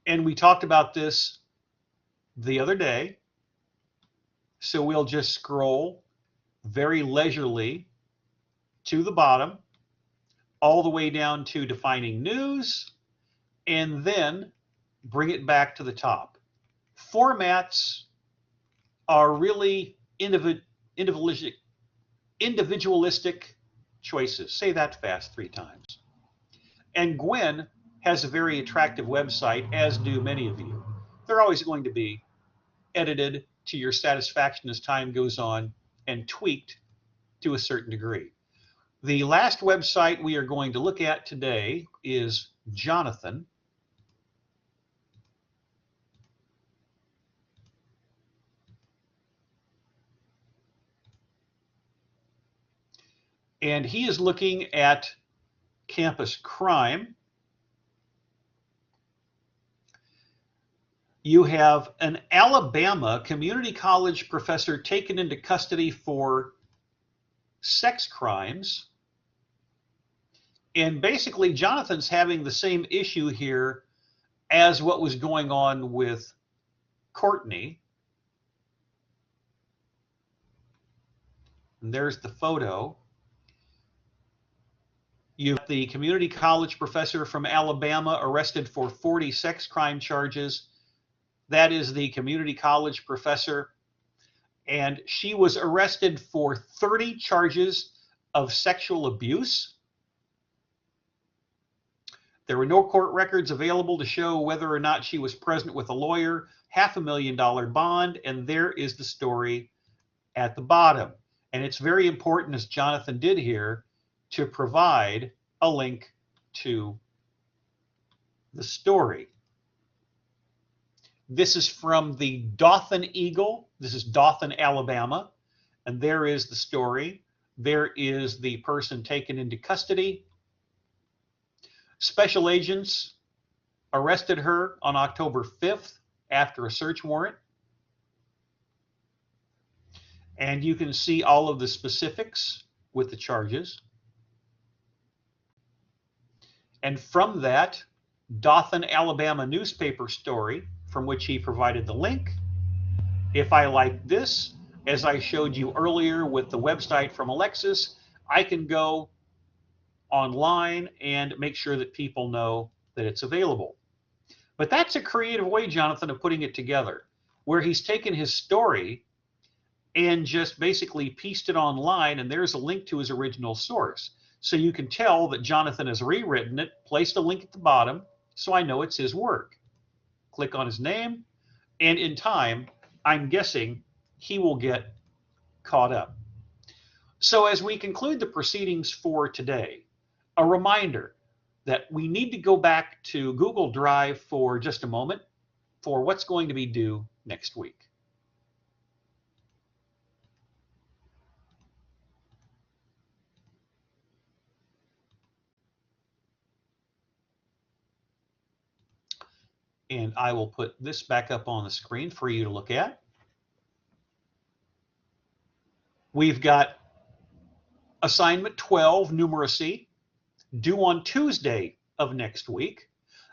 A: And we talked about this the other day. So we'll just scroll very leisurely to the bottom, all the way down to defining news, and then bring it back to the top. Formats are really individualistic choices. Say that fast 3 times. And Gwen has a very attractive website, as do many of you. They're always going to be edited to your satisfaction as time goes on and tweaked to a certain degree. The last website we are going to look at today is Jonathan. And he is looking at campus crime. You have an Alabama community college professor taken into custody for sex crimes. And basically, Jonathan's having the same issue here as what was going on with Courtney. And there's the photo. You've got the community college professor from Alabama arrested for 40 sex crime charges. That is the community college professor. And she was arrested for 30 charges of sexual abuse. There were no court records available to show whether or not she was present with a lawyer, $500,000 bond, and there is the story at the bottom. And it's very important, as Jonathan did here, to provide a link to the story. This is from the Dothan Eagle. This is Dothan, Alabama. And there is the story. There is the person taken into custody. Special agents arrested her on October 5th after a search warrant. And you can see all of the specifics with the charges. And from that Dothan, Alabama newspaper story, from which he provided the link, if I like this, as I showed you earlier with the website from Alexis, I can go online and make sure that people know that it's available. But that's a creative way, Jonathan, of putting it together, where he's taken his story and just basically pieced it online, and there's a link to his original source. So you can tell that Jonathan has rewritten it, placed a link at the bottom, so I know it's his work. Click on his name, and in time, I'm guessing he will get caught up. So as we conclude the proceedings for today, a reminder that we need to go back to Google Drive for just a moment for what's going to be due next week. And I will put this back up on the screen for you to look at. We've got assignment 12, numeracy, due on Tuesday of next week.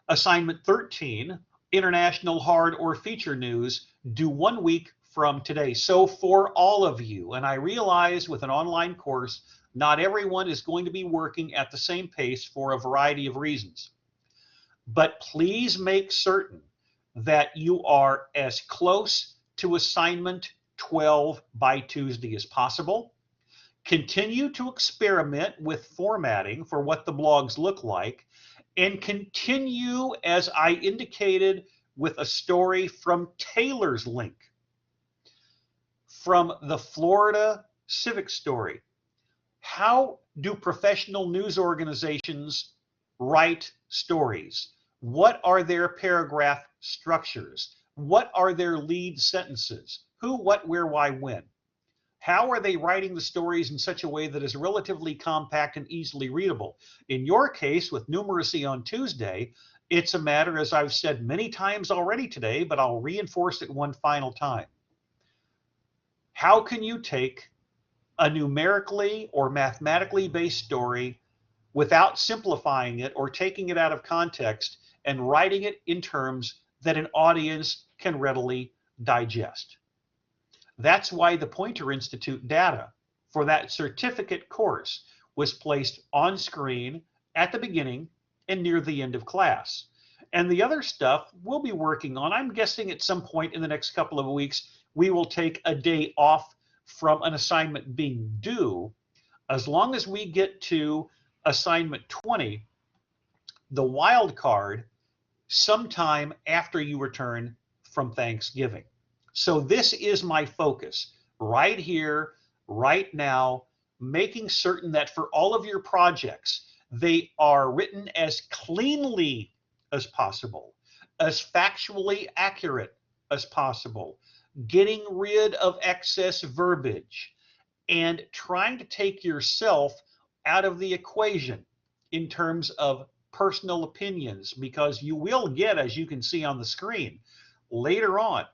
A: Assignment 13, international hard or feature news due 1 week from today. So for all of you, and I realize with an online course, not everyone is going to be working at the same pace for a variety of reasons. But please make certain that you are as close to assignment 12 by Tuesday as possible. Continue to experiment with formatting for what the blogs look like, and continue, as I indicated, with a story from Taylor's link from the Florida Civic Story. How do professional news organizations write stories? What are their paragraph structures? What are their lead sentences? Who, what, where, why, when? How are they writing the stories in such a way that is relatively compact and easily readable? In your case, with numeracy on Tuesday, it's a matter, as I've said many times already today, but I'll reinforce it one final time. How can you take a numerically or mathematically based story without simplifying it or taking it out of context and writing it in terms that an audience can readily digest? That's why the Pointer Institute data for that certificate course was placed on screen at the beginning and near the end of class. And the other stuff we'll be working on, I'm guessing at some point in the next couple of weeks, we will take a day off from an assignment being due. As long as we get to assignment 20, the wild card, sometime after you return from Thanksgiving. So this is my focus right here, right now, making certain that for all of your projects, they are written as cleanly as possible, as factually accurate as possible, getting rid of excess verbiage, and trying to take yourself out of the equation in terms of personal opinions, because you will get, as you can see on the screen, later on,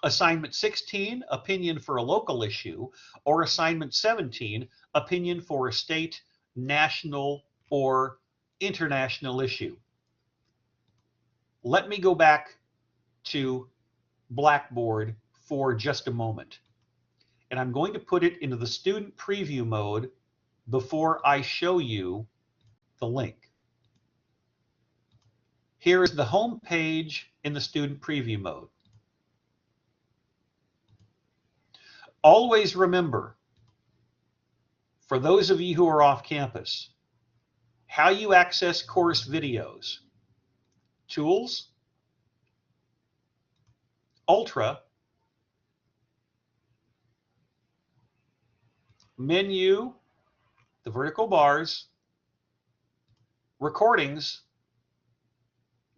A: assignment 16, opinion for a local issue, or assignment 17, opinion for a state, national, or international issue. Let me go back to Blackboard for just a moment. And I'm going to put it into the student preview mode before I show you the link. Here is the home page in the student preview mode. Always remember, for those of you who are off campus, how you access course videos. Tools, Ultra, menu, the vertical bars, recordings.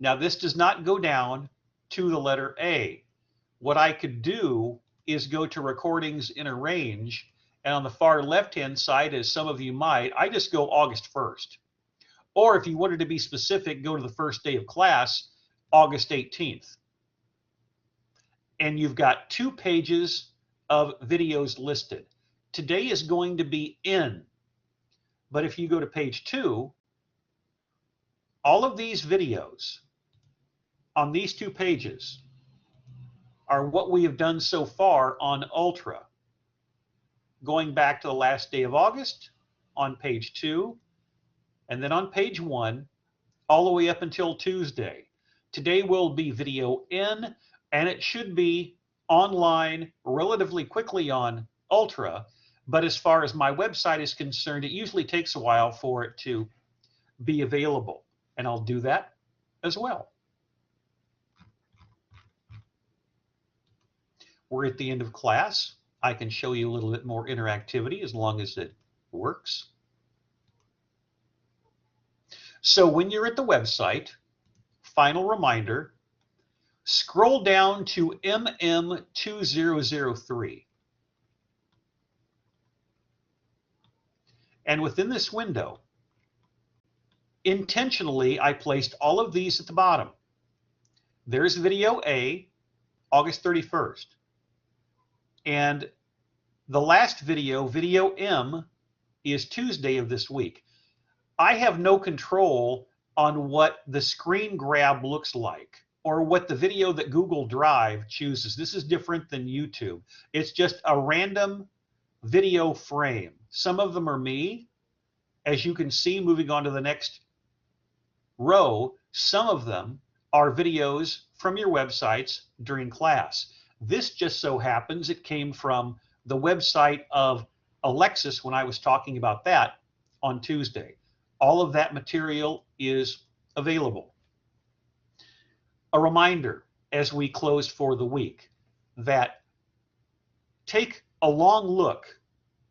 A: Now this does not go down to the letter A. What I could do is go to recordings in a range, and on the far left-hand side, as some of you might, I just go August 1st. Or if you wanted to be specific, go to the first day of class, August 18th. And you've got 2 pages of videos listed. Today is going to be in, but if you go to page 2, all of these videos on these 2 pages are what we have done so far on Ultra, going back to the last day of August on page 2, and then on page 1, all the way up until Tuesday. Today will be video in, and it should be online relatively quickly on Ultra, but as far as my website is concerned, it usually takes a while for it to be available, and I'll do that as well. We're at the end of class. I can show you a little bit more interactivity as long as it works. So when you're at the website, final reminder, scroll down to MM2003. And within this window, intentionally, I placed all of these at the bottom. There's video A, August 31st. And the last video, video M, is Tuesday of this week. I have no control on what the screen grab looks like or what the video that Google Drive chooses. This is different than YouTube. It's just a random video frame. Some of them are me. As you can see, moving on to the next row, some of them are videos from your websites during class. This just so happens it came from the website of Alexis when I was talking about that on Tuesday. All of that material is available. A reminder as we close for the week that take a long look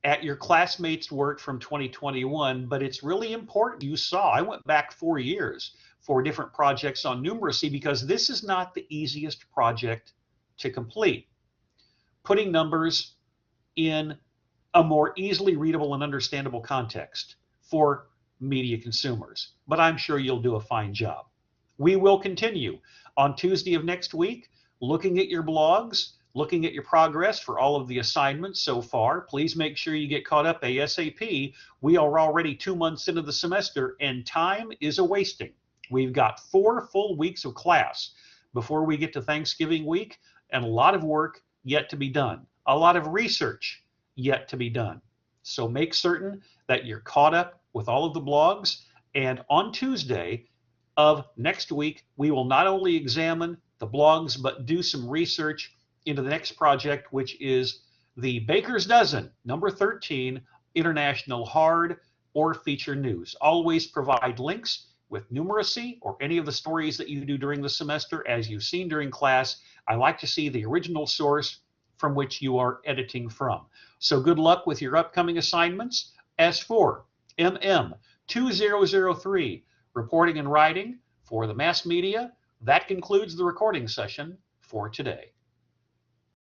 A: at your classmates' work from 2021, but it's really important. You saw, I went back 4 years for different projects on numeracy because this is not the easiest project to complete. Putting numbers in a more easily readable and understandable context for media consumers, but I'm sure you'll do a fine job. We will continue on Tuesday of next week, looking at your blogs, looking at your progress for all of the assignments so far. Please make sure you get caught up ASAP. We are already 2 months into the semester and time is a-wasting. We've got 4 full weeks of class before we get to Thanksgiving week, and a lot of work yet to be done. A lot of research yet to be done. So make certain that you're caught up with all of the blogs, and on Tuesday of next week, we will not only examine the blogs, but do some research into the next project, which is the Baker's Dozen, number 13, International Hard or Feature News. Always provide links with numeracy or any of the stories that you do during the semester. As you've seen during class, I like to see the original source from which you are editing from. So good luck with your upcoming assignments. As for MM 2003, reporting and writing for the mass media, that concludes the recording session for today.